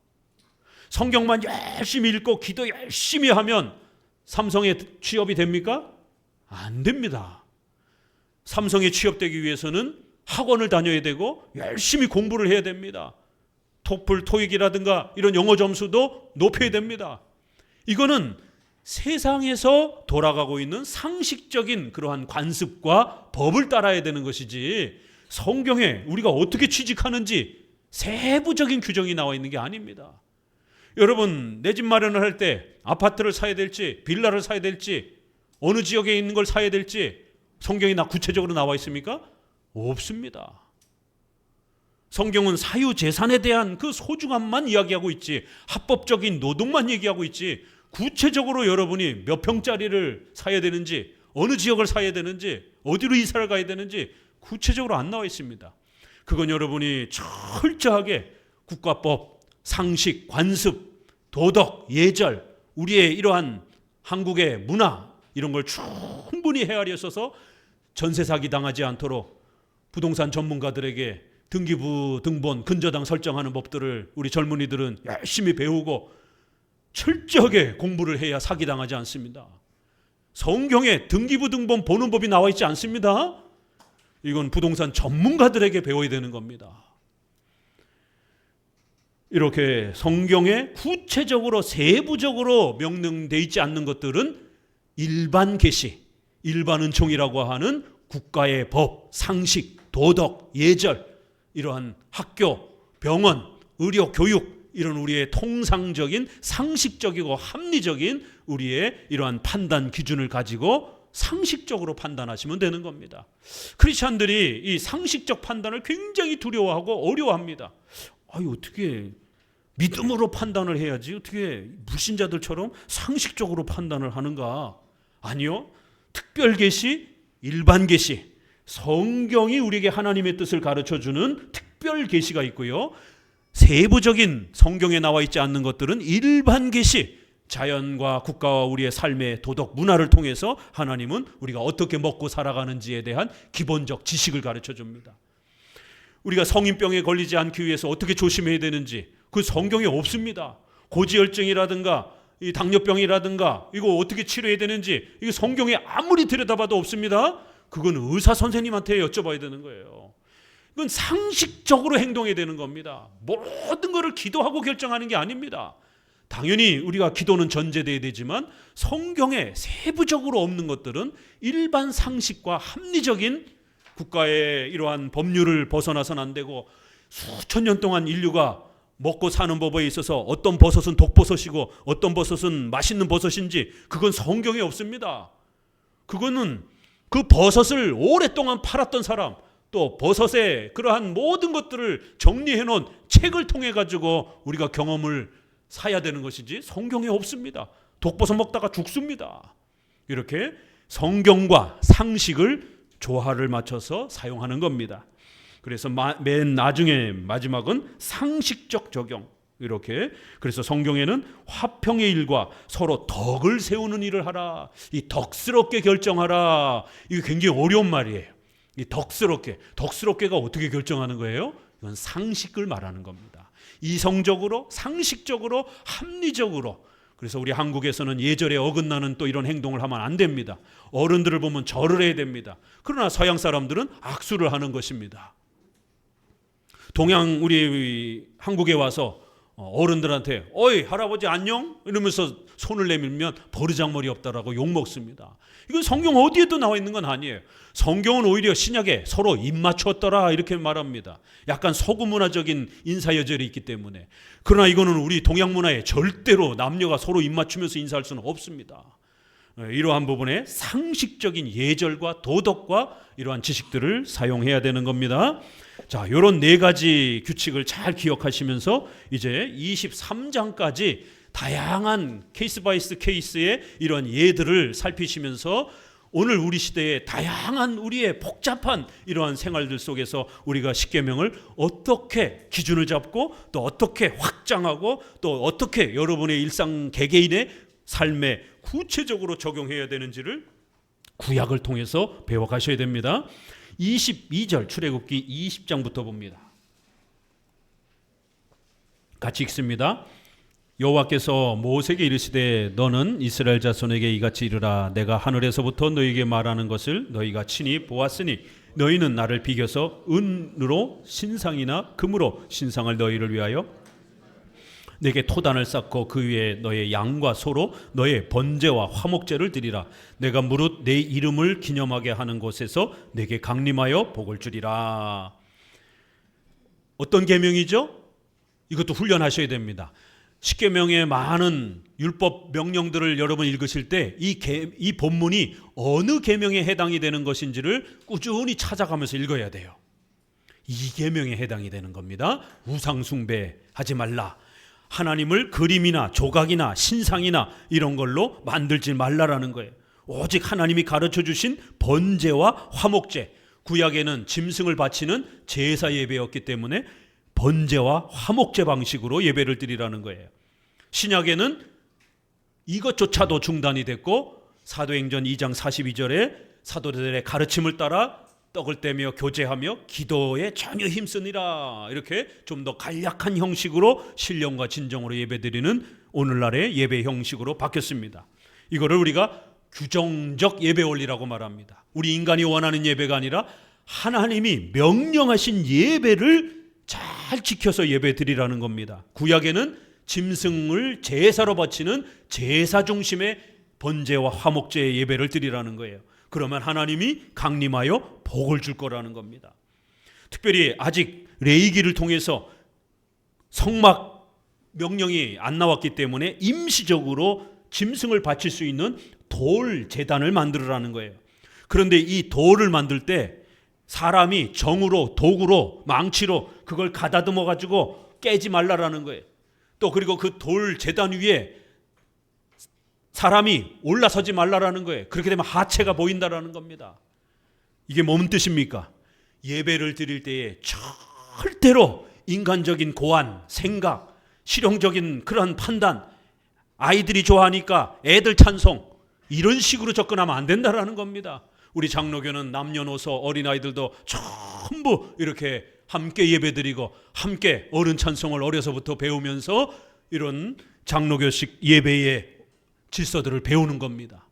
성경만 열심히 읽고 기도 열심히 하면 삼성에 취업이 됩니까? 안 됩니다. 삼성에 취업되기 위해서는 학원을 다녀야 되고 열심히 공부를 해야 됩니다. 토플, 토익이라든가 이런 영어 점수도 높여야 됩니다. 이거는 세상에서 돌아가고 있는 상식적인 그러한 관습과 법을 따라야 되는 것이지 성경에 우리가 어떻게 취직하는지 세부적인 규정이 나와 있는 게 아닙니다. 여러분, 내 집 마련을 할 때 아파트를 사야 될지 빌라를 사야 될지 어느 지역에 있는 걸 사야 될지 성경에 구체적으로 나와 있습니까? 없습니다. 성경은 사유재산에 대한 그 소중함만 이야기하고 있지 합법적인 노동만 얘기하고 있지 구체적으로 여러분이 몇 평짜리를 사야 되는지 어느 지역을 사야 되는지 어디로 이사를 가야 되는지 구체적으로 안 나와 있습니다. 그건 여러분이 철저하게 국가법, 상식, 관습, 도덕, 예절, 우리의 이러한 한국의 문화 이런 걸 충분히 헤아려서서 전세 사기 당하지 않도록 부동산 전문가들에게 등기부, 등본, 근저당 설정하는 법들을 우리 젊은이들은 열심히 배우고 철저하게 공부를 해야 사기당하지 않습니다. 성경에 등기부, 등본 보는 법이 나와 있지 않습니다. 이건 부동산 전문가들에게 배워야 되는 겁니다. 이렇게 성경에 구체적으로 세부적으로 명령되어 있지 않는 것들은 일반 계시, 일반 은총이라고 하는 국가의 법, 상식, 도덕, 예절, 이러한 학교, 병원, 의료, 교육, 이런 우리의 통상적인 상식적이고 합리적인 우리의 이러한 판단 기준을 가지고 상식적으로 판단하시면 되는 겁니다. 크리스찬들이 이 상식적 판단을 굉장히 두려워하고 어려워합니다. 어떻게 믿음으로 판단을 해야지 어떻게 불신자들처럼 상식적으로 판단을 하는가? 아니요. 특별 계시, 일반 계시, 성경이 우리에게 하나님의 뜻을 가르쳐주는 특별 계시가 있고요. 세부적인 성경에 나와 있지 않는 것들은 일반 계시, 자연과 국가와 우리의 삶의 도덕, 문화를 통해서 하나님은 우리가 어떻게 먹고 살아가는지에 대한 기본적 지식을 가르쳐줍니다. 우리가 성인병에 걸리지 않기 위해서 어떻게 조심해야 되는지 그 성경에 없습니다. 고지혈증이라든가 이 당뇨병이라든가 이거 어떻게 치료해야 되는지 이게 성경에 아무리 들여다봐도 없습니다. 그건 의사 선생님한테 여쭤봐야 되는 거예요. 이건 상식적으로 행동해야 되는 겁니다. 모든 것을 기도하고 결정하는 게 아닙니다. 당연히 우리가 기도는 전제돼야 되지만 성경에 세부적으로 없는 것들은 일반 상식과 합리적인 국가의 이러한 법률을 벗어나서는 안 되고, 수천 년 동안 인류가 먹고 사는 법에 있어서 어떤 버섯은 독버섯이고 어떤 버섯은 맛있는 버섯인지 그건 성경에 없습니다. 그거는 그 버섯을 오랫동안 팔았던 사람, 또 버섯의 그러한 모든 것들을 정리해 놓은 책을 통해 가지고 우리가 경험을 사야 되는 것이지 성경에 없습니다. 독버섯 먹다가 죽습니다. 이렇게 성경과 상식을 조화를 맞춰서 사용하는 겁니다. 그래서 맨 나중에 마지막은 상식적 적용. 이렇게 그래서 성경에는 화평의 일과 서로 덕을 세우는 일을 하라. 이 덕스럽게 결정하라. 이게 굉장히 어려운 말이에요. 이 덕스럽게가 어떻게 결정하는 거예요? 이건 상식을 말하는 겁니다. 이성적으로, 상식적으로, 합리적으로. 그래서 우리 한국에서는 예절에 어긋나는 또 이런 행동을 하면 안 됩니다. 어른들을 보면 절을 해야 됩니다. 그러나 서양 사람들은 악수를 하는 것입니다. 동양 우리 한국에 와서 어른들한테 어이 할아버지 안녕 이러면서 손을 내밀면 버르장머리 없다라고 욕먹습니다. 이건 성경 어디에도 나와 있는 건 아니에요. 성경은 오히려 신약에 서로 입 맞췄더라 이렇게 말합니다. 약간 서구 문화적인 인사여절이 있기 때문에. 그러나 이거는 우리 동양 문화에 절대로 남녀가 서로 입 맞추면서 인사할 수는 없습니다. 이러한 부분에 상식적인 예절과 도덕과 이러한 지식들을 사용해야 되는 겁니다. 자, 이런 네 가지 규칙을 잘 기억하시면서 이제 23장까지 다양한 케이스 바이 케이스의 이런 예들을 살피시면서 오늘 우리 시대의 다양한 우리의 복잡한 이러한 생활들 속에서 우리가 십계명을 어떻게 기준을 잡고 또 어떻게 확장하고 또 어떻게 여러분의 일상 개개인의 삶에 구체적으로 적용해야 되는지를 구약을 통해서 배워가셔야 됩니다. 22절 출애굽기 20장부터 봅니다. 같이 읽습니다. 여호와께서 모세에게 이르시되 너는 이스라엘 자손에게 이같이 이르라. 내가 하늘에서부터 너희에게 말하는 것을 너희가 친히 보았으니 너희는 나를 비겨서 은으로 신상이나 금으로 신상을 너희를 위하여 내게 토단을 쌓고 그 위에 너의 양과 소로 너의 번제와 화목제를 드리라. 내가 무릇 내 이름을 기념하게 하는 곳에서 내게 강림하여 복을 주리라. 어떤 계명이죠? 이것도 훈련하셔야 됩니다. 십계명의 많은 율법 명령들을 여러분 읽으실 때 이 본문이 어느 계명에 해당이 되는 것인지를 꾸준히 찾아가면서 읽어야 돼요. 이 계명에 해당이 되는 겁니다. 우상 숭배하지 말라. 하나님을 그림이나 조각이나 신상이나 이런 걸로 만들지 말라라는 거예요. 오직 하나님이 가르쳐 주신 번제와 화목제, 구약에는 짐승을 바치는 제사 예배였기 때문에 번제와 화목제 방식으로 예배를 드리라는 거예요. 신약에는 이것조차도 중단이 됐고 사도행전 2장 42절에 사도들의 가르침을 따라 떡을 떼며 교제하며 기도에 전혀 힘쓰니라. 이렇게 좀 더 간략한 형식으로 신령과 진정으로 예배드리는 오늘날의 예배 형식으로 바뀌었습니다. 이거를 우리가 규정적 예배 원리라고 말합니다. 우리 인간이 원하는 예배가 아니라 하나님이 명령하신 예배를 잘 지켜서 예배 드리라는 겁니다. 구약에는 짐승을 제사로 바치는 제사 중심의 번제와 화목제의 예배를 드리라는 거예요. 그러면 하나님이 강림하여 복을 줄 거라는 겁니다. 특별히 아직 레위기를 통해서 성막 명령이 안 나왔기 때문에 임시적으로 짐승을 바칠 수 있는 돌 제단을 만들으라는 거예요. 그런데 이 돌을 만들 때 사람이 정으로, 도구로, 망치로 그걸 가다듬어 가지고 깨지 말라라는 거예요. 또 그리고 그 돌 제단 위에 사람이 올라서지 말라라는 거예요. 그렇게 되면 하체가 보인다라는 겁니다. 이게 뭔 뜻입니까? 예배를 드릴 때에 절대로 인간적인 고안, 생각, 실용적인 그런 판단, 아이들이 좋아하니까 애들 찬송, 이런 식으로 접근하면 안 된다라는 겁니다. 우리 장로교는 남녀노소 어린아이들도 전부 이렇게 함께 예배드리고 함께 어른 찬송을 어려서부터 배우면서 이런 장로교식 예배의 질서들을 배우는 겁니다.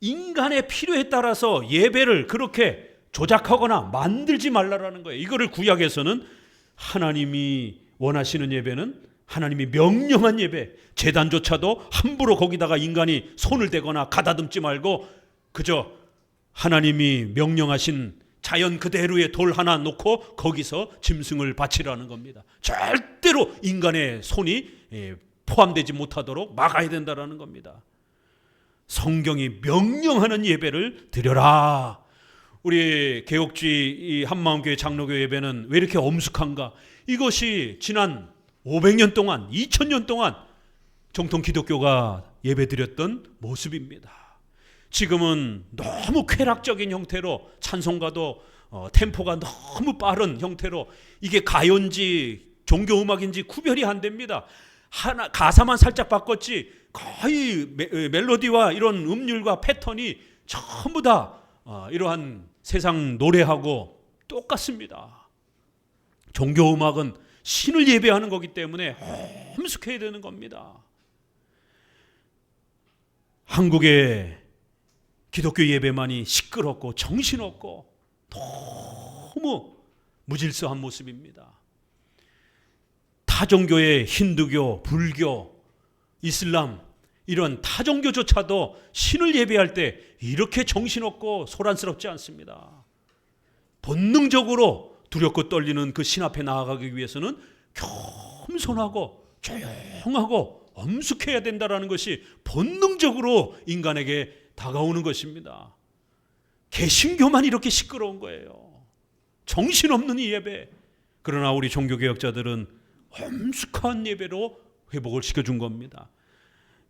인간의 필요에 따라서 예배를 그렇게 조작하거나 만들지 말라라는 거예요. 이거를 구약에서는 하나님이 원하시는 예배는 하나님이 명령한 예배, 제단조차도 함부로 거기다가 인간이 손을 대거나 가다듬지 말고 그저 하나님이 명령하신 자연 그대로의 돌 하나 놓고 거기서 짐승을 바치라는 겁니다. 절대로 인간의 손이 포함되지 못하도록 막아야 된다는 겁니다. 성경이 명령하는 예배를 드려라. 우리 개옥주의 한마음교회 장로교 예배는 왜 이렇게 엄숙한가? 이것이 지난 500년 동안, 2000년 동안 정통 기독교가 예배드렸던 모습입니다. 지금은 너무 쾌락적인 형태로 찬송가도 템포가 너무 빠른 형태로 이게 가요인지 종교음악인지 구별이 안 됩니다. 가사만 살짝 바꿨지 거의 멜로디와 이런 음률과 패턴이 전부 다 이러한 세상 노래하고 똑같습니다. 종교음악은 신을 예배하는 거기 때문에 엄숙해야 되는 겁니다. 한국의 기독교 예배만이 시끄럽고 정신없고 너무 무질서한 모습입니다. 타종교의 힌두교, 불교, 이슬람 이런 타종교조차도 신을 예배할 때 이렇게 정신없고 소란스럽지 않습니다. 본능적으로 두렵고 떨리는 그 신 앞에 나아가기 위해서는 겸손하고 조용하고 엄숙해야 된다는 것이 본능적으로 인간에게 다가오는 것입니다. 개신교만 이렇게 시끄러운 거예요. 정신없는 이 예배. 그러나 우리 종교개혁자들은 엄숙한 예배로 회복을 시켜준 겁니다.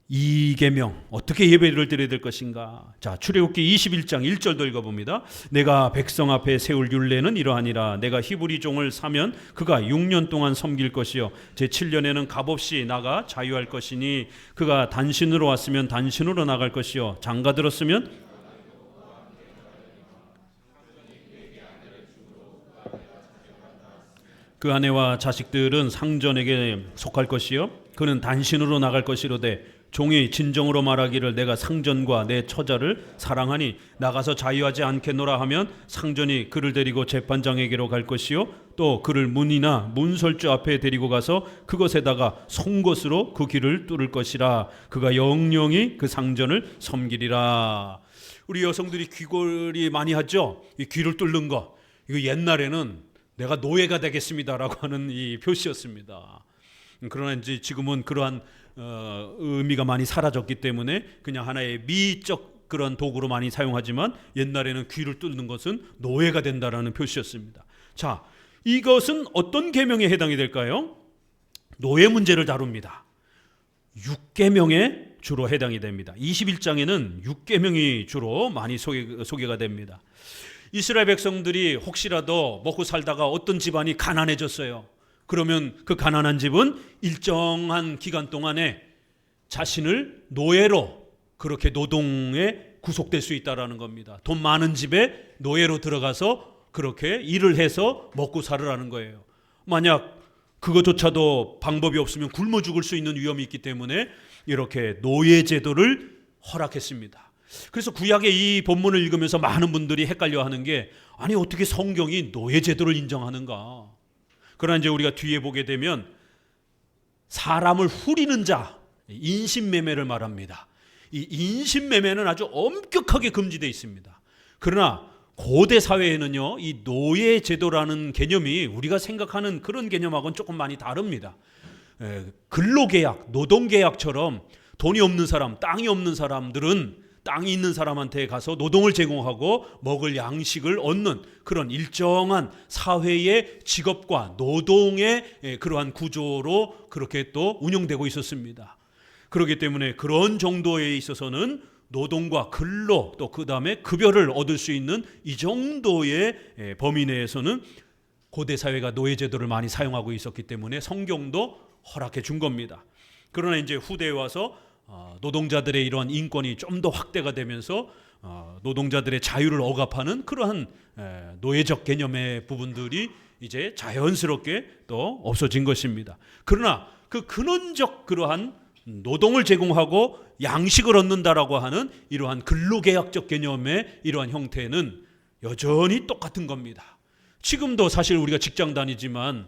이 계명 어떻게 예배를 드려야 될 것인가? 자, 출애굽기 21장 1절도 읽어봅니다. 내가 백성 앞에 세울 율례는 이러하니라. 내가 히브리 종을 사면 그가 6년 동안 섬길 것이요 제 7년에는 값없이 나가 자유할 것이니 그가 단신으로 왔으면 단신으로 나갈 것이요 장가 들었으면 그 아내와 자식들은 상전에게 속할 것이요 그는 단신으로 나갈 것이로되 종이 진정으로 말하기를 내가 상전과 내 처자를 사랑하니 나가서 자유하지 않겠노라 하면 상전이 그를 데리고 재판장에게로 갈 것이요 또 그를 문이나 문설주 앞에 데리고 가서 그것에다가 송곳으로 그 귀를 뚫을 것이라. 그가 영영이 그 상전을 섬기리라. 우리 여성들이 귀걸이 많이 하죠. 이 귀를 뚫는 거. 이거 옛날에는 내가 노예가 되겠습니다라고 하는 이 표시였습니다. 그러나 이제 지금은 그러한 의미가 많이 사라졌기 때문에 그냥 하나의 미적 그런 도구로 많이 사용하지만 옛날에는 귀를 뚫는 것은 노예가 된다라는 표시였습니다. 자, 이것은 어떤 계명에 해당이 될까요? 노예 문제를 다룹니다. 6계명에 주로 해당이 됩니다. 21장에는 6계명이 주로 많이 소개가 됩니다. 이스라엘 백성들이 혹시라도 먹고 살다가 어떤 집안이 가난해졌어요. 그러면 그 가난한 집은 일정한 기간 동안에 자신을 노예로 그렇게 노동에 구속될 수 있다라는 겁니다. 돈 많은 집에 노예로 들어가서 그렇게 일을 해서 먹고 살으라는 거예요. 만약 그것조차도 방법이 없으면 굶어 죽을 수 있는 위험이 있기 때문에 이렇게 노예 제도를 허락했습니다. 그래서 구약의 이 본문을 읽으면서 많은 분들이 헷갈려하는 게 아니 어떻게 성경이 노예 제도를 인정하는가? 그러나 이제 우리가 뒤에 보게 되면 사람을 후리는 자, 인신매매를 말합니다. 이 인신매매는 아주 엄격하게 금지되어 있습니다. 그러나 고대 사회에는요, 이 노예 제도라는 개념이 우리가 생각하는 그런 개념하고는 조금 많이 다릅니다. 근로계약, 노동계약처럼 돈이 없는 사람, 땅이 없는 사람들은 땅이 있는 사람한테 가서 노동을 제공하고 먹을 양식을 얻는 그런 일정한 사회의 직업과 노동의 그러한 구조로 그렇게 또 운영되고 있었습니다. 그렇기 때문에 그런 정도에 있어서는 노동과 근로 또 그 다음에 급여를 얻을 수 있는 이 정도의 범위 내에서는 고대 사회가 노예 제도를 많이 사용하고 있었기 때문에 성경도 허락해 준 겁니다. 그러나 이제 후대에 와서 노동자들의 이러한 인권이 좀 더 확대가 되면서 노동자들의 자유를 억압하는 그러한 노예적 개념의 부분들이 이제 자연스럽게 또 없어진 것입니다. 그러나 그 근원적 그러한 노동을 제공하고 양식을 얻는다라고 하는 이러한 근로계약적 개념의 이러한 형태는 여전히 똑같은 겁니다. 지금도 사실 우리가 직장 다니지만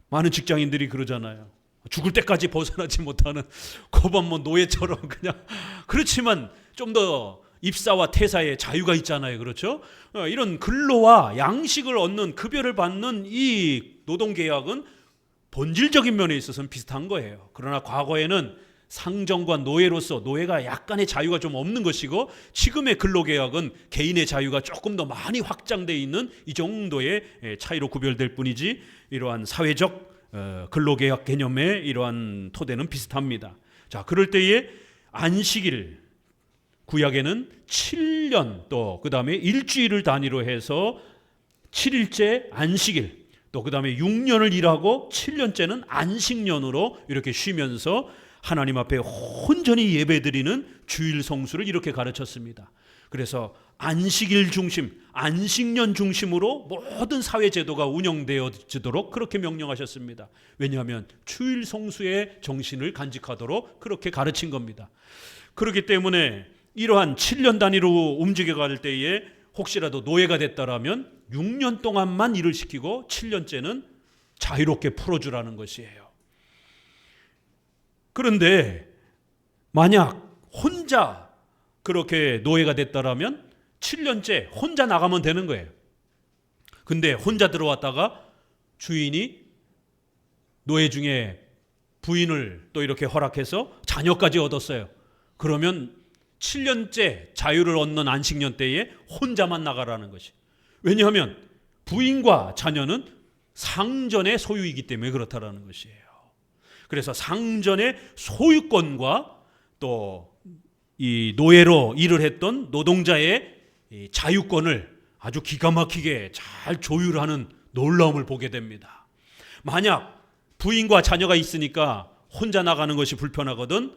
많은 직장인들이 그러잖아요. 죽을 때까지 벗어나지 못하는 거반 노예처럼 그냥. 그렇지만 좀 더 입사와 퇴사의 자유가 있잖아요. 그렇죠? 이런 근로와 양식을 얻는 급여를 받는 이 노동계약은 본질적인 면에 있어서는 비슷한 거예요. 그러나 과거에는 상정과 노예로서 노예가 약간의 자유가 좀 없는 것이고, 지금의 근로계약은 개인의 자유가 조금 더 많이 확장되어 있는 이 정도의 차이로 구별될 뿐이지, 이러한 사회적 근로계약 개념의 이러한 토대는 비슷합니다. 자, 그럴 때에 안식일, 구약에는 7년 또 그 다음에 일주일을 단위로 해서 7일째 안식일, 또 그 다음에 6년을 일하고 7년째는 안식년으로 이렇게 쉬면서 하나님 앞에 온전히 예배드리는 주일 성수를 이렇게 가르쳤습니다. 그래서 안식일 중심, 안식년 중심으로 모든 사회 제도가 운영되어지도록 그렇게 명령하셨습니다. 왜냐하면 주일 성수의 정신을 간직하도록 그렇게 가르친 겁니다. 그렇기 때문에 이러한 7년 단위로 움직여 갈 때에 혹시라도 노예가 됐다라면 6년 동안만 일을 시키고 7년째는 자유롭게 풀어주라는 것이에요. 그런데 만약 혼자 그렇게 노예가 됐다라면 7년째 혼자 나가면 되는 거예요. 근데 혼자 들어왔다가 주인이 노예 중에 부인을 또 이렇게 허락해서 자녀까지 얻었어요. 그러면 7년째 자유를 얻는 안식년 때에 혼자만 나가라는 것이. 왜냐하면 부인과 자녀는 상전의 소유이기 때문에 그렇다라는 것이에요. 그래서 상전의 소유권과 또 이 노예로 일을 했던 노동자의 이 자유권을 아주 기가 막히게 잘 조율하는 놀라움을 보게 됩니다. 만약 부인과 자녀가 있으니까 혼자 나가는 것이 불편하거든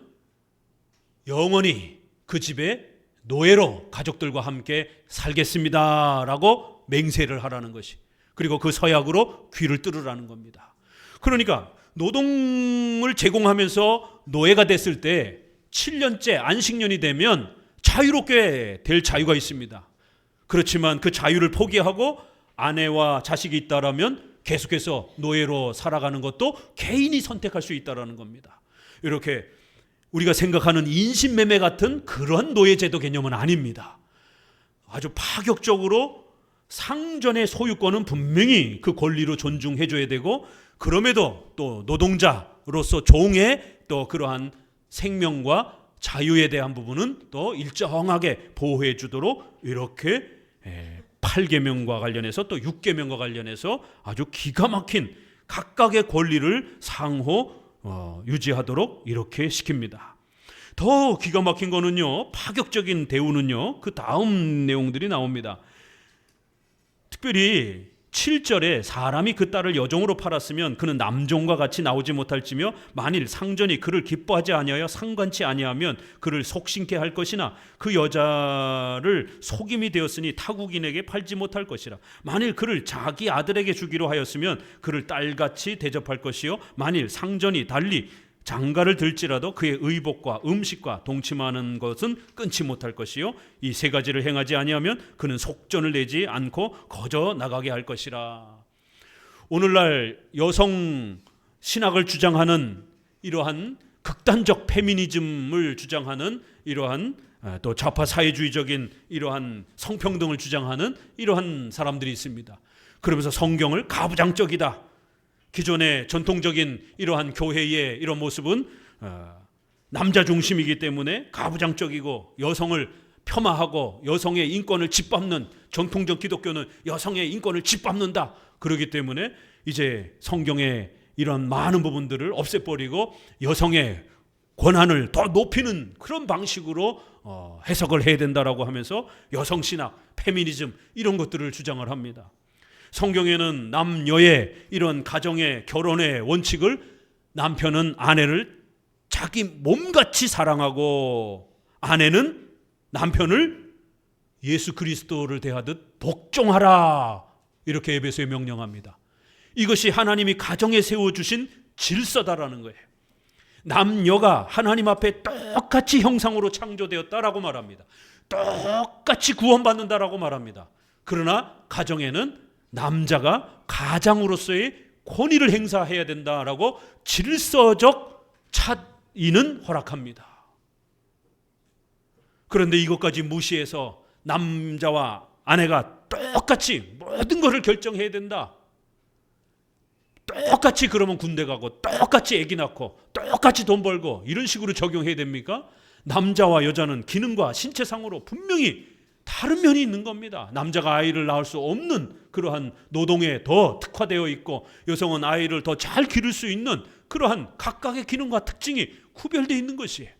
영원히 그 집에 노예로 가족들과 함께 살겠습니다라고 맹세를 하라는 것이, 그리고 그 서약으로 귀를 뚫으라는 겁니다. 그러니까 노동을 제공하면서 노예가 됐을 때 7년째 안식년이 되면 자유롭게 될 자유가 있습니다. 그렇지만 그 자유를 포기하고 아내와 자식이 있다라면 계속해서 노예로 살아가는 것도 개인이 선택할 수 있다라는 겁니다. 이렇게 우리가 생각하는 인신매매 같은 그런 노예제도 개념은 아닙니다. 아주 파격적으로 상전의 소유권은 분명히 그 권리로 존중해줘야 되고, 그럼에도 또 노동자로서 종의 또 그러한 생명과 자유에 대한 부분은 또 일정하게 보호해 주도록 이렇게 8계명과 관련해서 또 6계명과 관련해서 아주 기가 막힌 각각의 권리를 상호 유지하도록 이렇게 시킵니다. 더 기가 막힌 거는요, 파격적인 대우는요, 그 다음 내용들이 나옵니다. 특별히 7절에 사람이 그 딸을 여종으로 팔았으면 그는 남종과 같이 나오지 못할지며 만일 상전이 그를 기뻐하지 아니하여 상관치 아니하면 그를 속신케 할 것이나 그 여자를 속임이 되었으니 타국인에게 팔지 못할 것이라. 만일 그를 자기 아들에게 주기로 하였으면 그를 딸같이 대접할 것이요 만일 상전이 달리 장가를 들지라도 그의 의복과 음식과 동침하는 것은 끊지 못할 것이요 이 세 가지를 행하지 아니하면 그는 속전을 내지 않고 거저 나가게 할 것이라. 오늘날 여성 신학을 주장하는 이러한 극단적 페미니즘을 주장하는 이러한 또 좌파 사회주의적인 이러한 성평등을 주장하는 이러한 사람들이 있습니다. 그러면서 성경을 가부장적이다. 기존의 전통적인 이러한 교회의 이런 모습은 남자 중심이기 때문에 가부장적이고 여성을 폄하하고 여성의 인권을 짓밟는, 전통적 기독교는 여성의 인권을 짓밟는다. 그렇기 때문에 이제 성경의 이런 많은 부분들을 없애버리고 여성의 권한을 더 높이는 그런 방식으로 해석을 해야 된다라고 하면서 여성신학, 페미니즘 이런 것들을 주장을 합니다. 성경에는 남녀의 이런 가정의 결혼의 원칙을 남편은 아내를 자기 몸같이 사랑하고 아내는 남편을 예수 그리스도를 대하듯 복종하라, 이렇게 에베소에 명령합니다. 이것이 하나님이 가정에 세워주신 질서다라는 거예요. 남녀가 하나님 앞에 똑같이 형상으로 창조되었다라고 말합니다. 똑같이 구원받는다라고 말합니다. 그러나 가정에는 남자가 가장으로서의 권위를 행사해야 된다라고 질서적 차이는 허락합니다. 그런데 이것까지 무시해서 남자와 아내가 똑같이 모든 것을 결정해야 된다. 똑같이 그러면 군대 가고 똑같이 아기 낳고 똑같이 돈 벌고 이런 식으로 적용해야 됩니까? 남자와 여자는 기능과 신체상으로 분명히 다른 면이 있는 겁니다. 남자가 아이를 낳을 수 없는 그러한 노동에 더 특화되어 있고 여성은 아이를 더 잘 기를 수 있는 그러한 각각의 기능과 특징이 구별되어 있는 것이에요.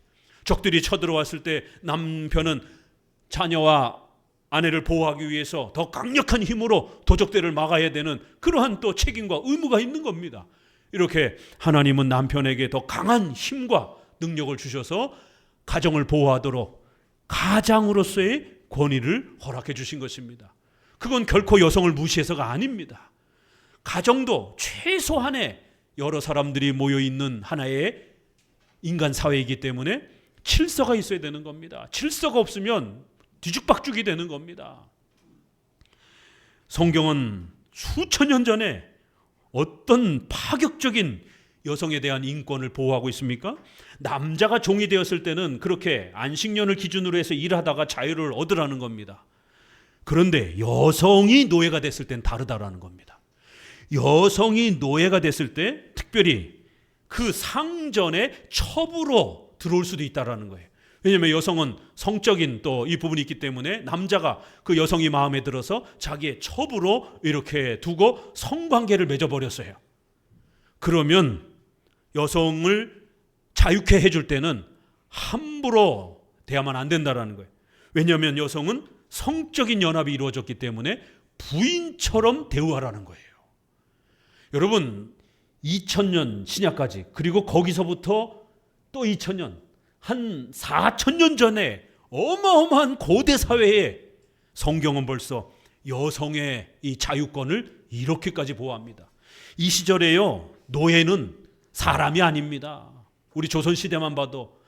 적들이 쳐들어왔을 때 남편은 자녀와 아내를 보호하기 위해서 더 강력한 힘으로 도적들을 막아야 되는 그러한 또 책임과 의무가 있는 겁니다. 이렇게 하나님은 남편에게 더 강한 힘과 능력을 주셔서 가정을 보호하도록 가장으로서의 권위를 허락해 주신 것입니다. 그건 결코 여성을 무시해서가 아닙니다. 가정도 최소한의 여러 사람들이 모여있는 하나의 인간 사회이기 때문에 질서가 있어야 되는 겁니다. 질서가 없으면 뒤죽박죽이 되는 겁니다. 성경은 수천 년 전에 어떤 파격적인 여성에 대한 인권을 보호하고 있습니까? 남자가 종이 되었을 때는 그렇게 안식년을 기준으로 해서 일하다가 자유를 얻으라는 겁니다. 그런데 여성이 노예가 됐을 땐 다르다라는 겁니다. 여성이 노예가 됐을 때 특별히 그 상전의 첩으로 들어올 수도 있다라는 거예요. 왜냐하면 여성은 성적인 또 이 부분이 있기 때문에 남자가 그 여성이 마음에 들어서 자기의 첩으로 이렇게 두고 성관계를 맺어버렸어요. 그러면 여성을 자유케 해줄 때는 함부로 대하면 안 된다라는 거예요. 왜냐하면 여성은 성적인 연합이 이루어졌기 때문에 부인처럼 대우하라는 거예요. 여러분 2000년 신약까지 그리고 거기서부터 또 2000년 한 4000년 전에 어마어마한 고대 사회에 성경은 벌써 여성의 이 자유권을 이렇게까지 보호합니다. 이 시절에요 노예는 사람이 아닙니다. 우리 조선시대만 봐도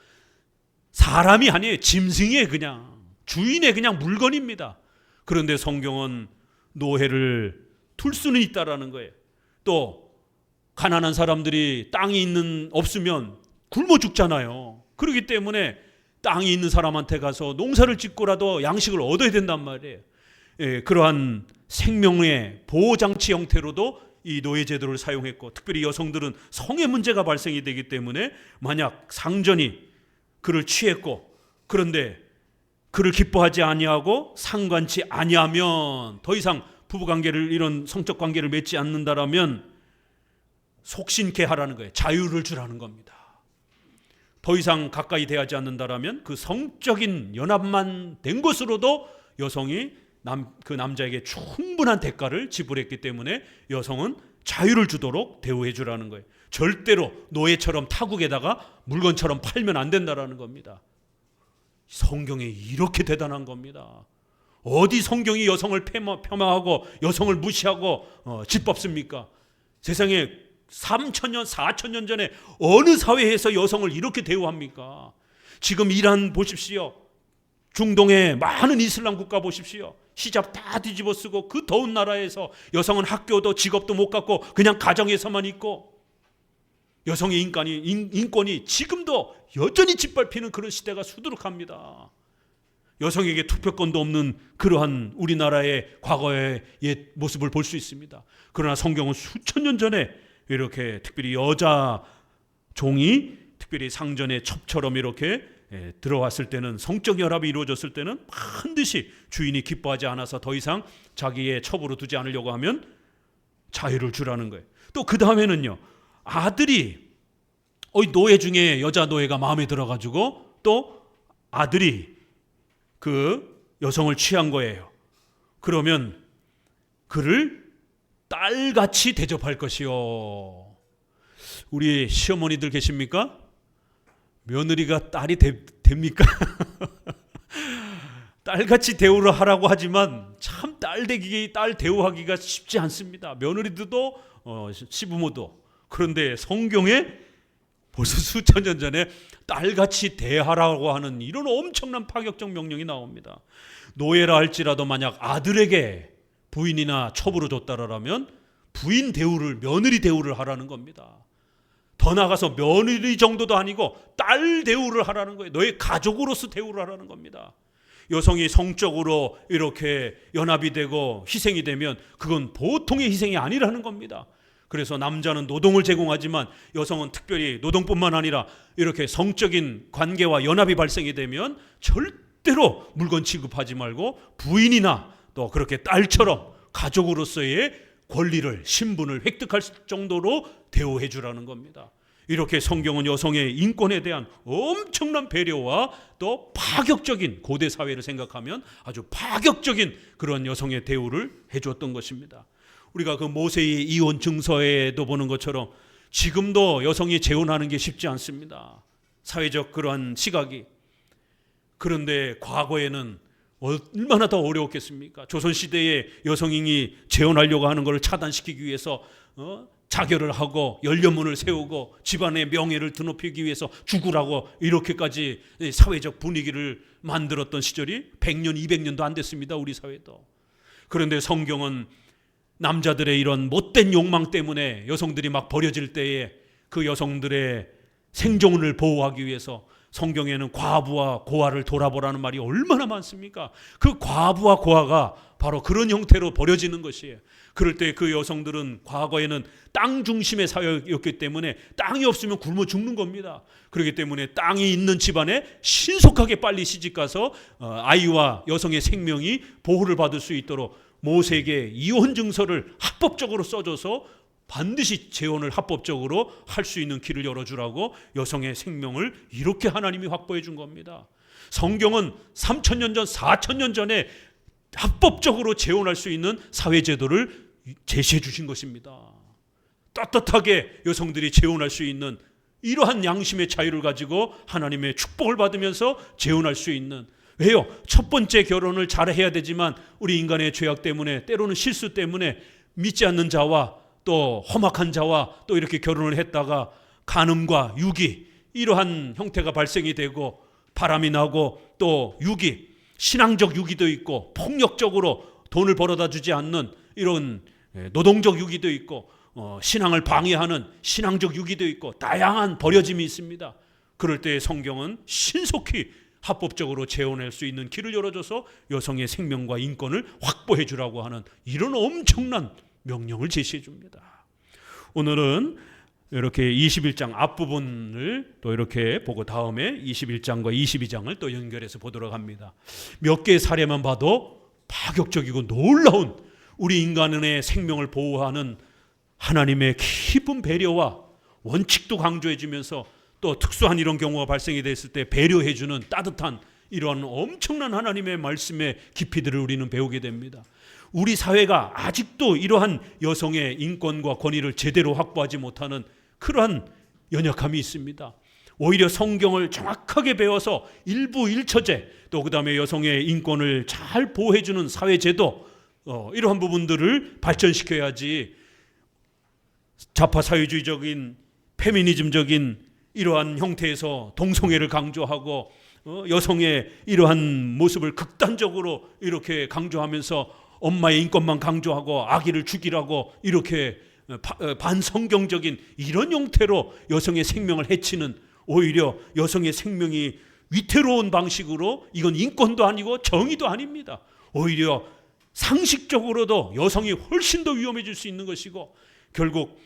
사람이 아니에요. 짐승이에요. 그냥 주인의 그냥 물건입니다. 그런데 성경은 노예를 둘 수는 있다라는 거예요. 또 가난한 사람들이 땅이 없으면 굶어 죽잖아요. 그렇기 때문에 땅이 있는 사람한테 가서 농사를 짓고라도 양식을 얻어야 된단 말이에요. 그러한 생명의 보호장치 형태로도 이 노예제도를 사용했고, 특별히 여성들은 성의 문제가 발생이 되기 때문에 만약 상전이 그를 취했고 그런데 그를 기뻐하지 아니하고 상관치 아니하면 더 이상 부부관계를 이런 성적 관계를 맺지 않는다라면 속신케 하라는 거예요. 자유를 주라는 겁니다. 더 이상 가까이 대하지 않는다라면 그 성적인 연합만 된 것으로도 여성이 그 남자에게 충분한 대가를 지불했기 때문에 여성은 자유를 주도록 대우해 주라는 거예요. 절대로 노예처럼 타국에다가 물건처럼 팔면 안 된다라는 겁니다. 성경이 이렇게 대단한 겁니다. 어디 성경이 여성을 폄하하고 여성을 무시하고 짓밟습니까? 세상에 3000년, 4000년 전에 어느 사회에서 여성을 이렇게 대우합니까? 지금 이란 보십시오. 중동의 많은 이슬람 국가 보십시오. 히잡 다 뒤집어 쓰고 그 더운 나라에서 여성은 학교도 직업도 못 갖고 그냥 가정에서만 있고 여성의 인권이 지금도 여전히 짓밟히는 그런 시대가 수두룩합니다. 여성에게 투표권도 없는 그러한 우리나라의 과거의 옛 모습을 볼 수 있습니다. 그러나 성경은 수천 년 전에 이렇게 특별히 여자 종이 특별히 상전의 첩처럼 이렇게 들어왔을 때는, 성적 연합이 이루어졌을 때는 반드시 주인이 기뻐하지 않아서 더 이상 자기의 첩으로 두지 않으려고 하면 자유를 주라는 거예요. 또 그 다음에는요, 아들이 노예 중에 여자 노예가 마음에 들어가지고 또 아들이 그 여성을 취한 거예요. 그러면 그를 딸같이 대접할 것이요. 우리 시어머니들 계십니까? 며느리가 딸이 됩니까? 딸같이 대우를 하라고 하지만 참 딸 대우하기가 쉽지 않습니다. 며느리들도 시부모도. 그런데 성경에 벌써 수천 년 전에 딸같이 대하라고 하는 이런 엄청난 파격적 명령이 나옵니다. 노예라 할지라도 만약 아들에게 부인이나 첩으로 줬다라면 부인 대우를, 며느리 대우를 하라는 겁니다. 더 나아가서 며느리 정도도 아니고 딸 대우를 하라는 거예요. 너의 가족으로서 대우를 하라는 겁니다. 여성이 성적으로 이렇게 연합이 되고 희생이 되면 그건 보통의 희생이 아니라는 겁니다. 그래서 남자는 노동을 제공하지만 여성은 특별히 노동뿐만 아니라 이렇게 성적인 관계와 연합이 발생이 되면 절대로 물건 취급하지 말고 부인이나 또 그렇게 딸처럼 가족으로서의 권리를, 신분을 획득할 정도로 대우해 주라는 겁니다. 이렇게 성경은 여성의 인권에 대한 엄청난 배려와 또 파격적인, 고대 사회를 생각하면 아주 파격적인 그런 여성의 대우를 해주었던 것입니다. 우리가 그 모세의 이혼 증서에도 보는 것처럼 지금도 여성이 재혼하는 게 쉽지 않습니다. 사회적 그러한 시각이. 그런데 과거에는 얼마나 더 어려웠겠습니까? 조선시대에 여성인이 재혼하려고 하는 것을 차단시키기 위해서 자결을 하고 연료문을 세우고 집안의 명예를 드높이기 위해서 죽으라고 이렇게까지 사회적 분위기를 만들었던 시절이 100년, 200년도 안 됐습니다. 우리 사회도. 그런데 성경은 남자들의 이런 못된 욕망 때문에 여성들이 막 버려질 때에 그 여성들의 생존을 보호하기 위해서 성경에는 과부와 고아를 돌아보라는 말이 얼마나 많습니까? 그 과부와 고아가 바로 그런 형태로 버려지는 것이에요. 그럴 때 그 여성들은 과거에는 땅 중심의 사회였기 때문에 땅이 없으면 굶어 죽는 겁니다. 그렇기 때문에 땅이 있는 집안에 신속하게 빨리 시집가서 아이와 여성의 생명이 보호를 받을 수 있도록 모세에게 이혼 증서를 합법적으로 써줘서 반드시 재혼을 합법적으로 할 수 있는 길을 열어주라고 여성의 생명을 이렇게 하나님이 확보해 준 겁니다. 성경은 3,000년 전, 4,000년 전에 합법적으로 재혼할 수 있는 사회제도를 제시해 주신 것입니다. 떳떳하게 여성들이 재혼할 수 있는 이러한 양심의 자유를 가지고 하나님의 축복을 받으면서 재혼할 수 있는. 왜요? 첫 번째 결혼을 잘해야 되지만 우리 인간의 죄악 때문에, 때로는 실수 때문에 믿지 않는 자와 또 험악한 자와 또 이렇게 결혼을 했다가 간음과 유기, 이러한 형태가 발생이 되고 바람이 나고 또 유기, 신앙적 유기도 있고 폭력적으로 돈을 벌어다 주지 않는 이런 노동적 유기도 있고 신앙을 방해하는 신앙적 유기도 있고 다양한 버려짐이 있습니다. 그럴 때 성경은 신속히 합법적으로 재혼할 수 있는 길을 열어줘서 여성의 생명과 인권을 확보해 주라고 하는 이런 엄청난 명령을 제시해 줍니다. 오늘은 이렇게 21장 앞부분을 또 이렇게 보고 다음에 21장과 22장을 또 연결해서 보도록 합니다. 몇 개의 사례만 봐도 파격적이고 놀라운 우리 인간의 생명을 보호하는 하나님의 깊은 배려와 원칙도 강조해 주면서 또 특수한 이런 경우가 발생이 됐을 때 배려해 주는 따뜻한 이러한 엄청난 하나님의 말씀의 깊이들을 우리는 배우게 됩니다. 우리 사회가 아직도 이러한 여성의 인권과 권위를 제대로 확보하지 못하는 그러한 연약함이 있습니다. 오히려 성경을 정확하게 배워서 일부 일처제 또 그 다음에 여성의 인권을 잘 보호해주는 사회제도 이러한 부분들을 발전시켜야지 좌파 사회주의적인 페미니즘적인 이러한 형태에서 동성애를 강조하고 여성의 이러한 모습을 극단적으로 이렇게 강조하면서 엄마의 인권만 강조하고 아기를 죽이라고 이렇게 반성경적인 이런 형태로 여성의 생명을 해치는, 오히려 여성의 생명이 위태로운 방식으로, 이건 인권도 아니고 정의도 아닙니다. 오히려 상식적으로도 여성이 훨씬 더 위험해질 수 있는 것이고, 결국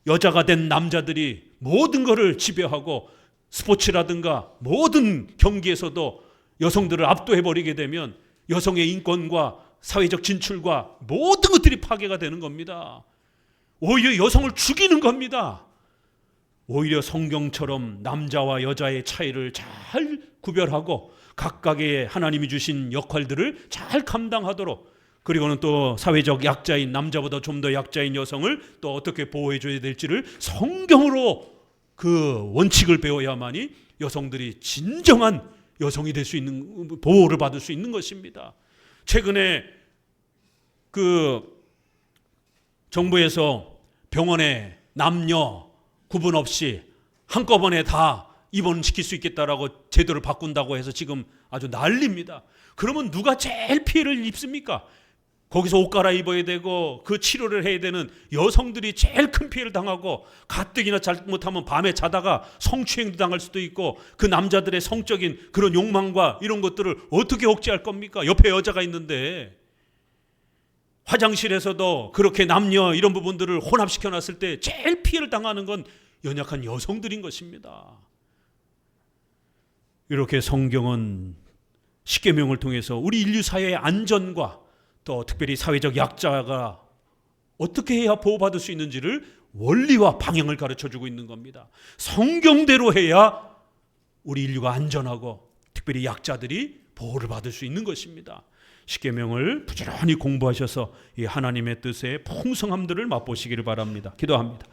여자가 된 남자들이 모든 것을 지배하고 스포츠라든가 모든 경기에서도 여성들을 압도해버리게 되면 여성의 인권과 사회적 진출과 모든 것들이 파괴가 되는 겁니다. 오히려 여성을 죽이는 겁니다. 오히려 성경처럼 남자와 여자의 차이를 잘 구별하고 각각의 하나님이 주신 역할들을 잘 감당하도록, 그리고는 또 사회적 약자인, 남자보다 좀 더 약자인 여성을 또 어떻게 보호해 줘야 될지를 성경으로 그 원칙을 배워야만이 여성들이 진정한 여성이 될 수 있는, 보호를 받을 수 있는 것입니다. 최근에 그 정부에서 병원에 남녀 구분 없이 한꺼번에 다 입원시킬 수 있겠다라고 제도를 바꾼다고 해서 지금 아주 난립니다. 그러면 누가 제일 피해를 입습니까? 거기서 옷 갈아입어야 되고 그 치료를 해야 되는 여성들이 제일 큰 피해를 당하고, 가뜩이나 잘못하면 밤에 자다가 성추행도 당할 수도 있고, 그 남자들의 성적인 그런 욕망과 이런 것들을 어떻게 억제할 겁니까? 옆에 여자가 있는데. 화장실에서도 그렇게 남녀 이런 부분들을 혼합시켜 놨을 때 제일 피해를 당하는 건 연약한 여성들인 것입니다. 이렇게 성경은 십계명을 통해서 우리 인류 사회의 안전과 또 특별히 사회적 약자가 어떻게 해야 보호받을 수 있는지를 원리와 방향을 가르쳐주고 있는 겁니다. 성경대로 해야 우리 인류가 안전하고 특별히 약자들이 보호를 받을 수 있는 것입니다. 십계명을 부지런히 공부하셔서 이 하나님의 뜻의 풍성함들을 맛보시기를 바랍니다. 기도합니다.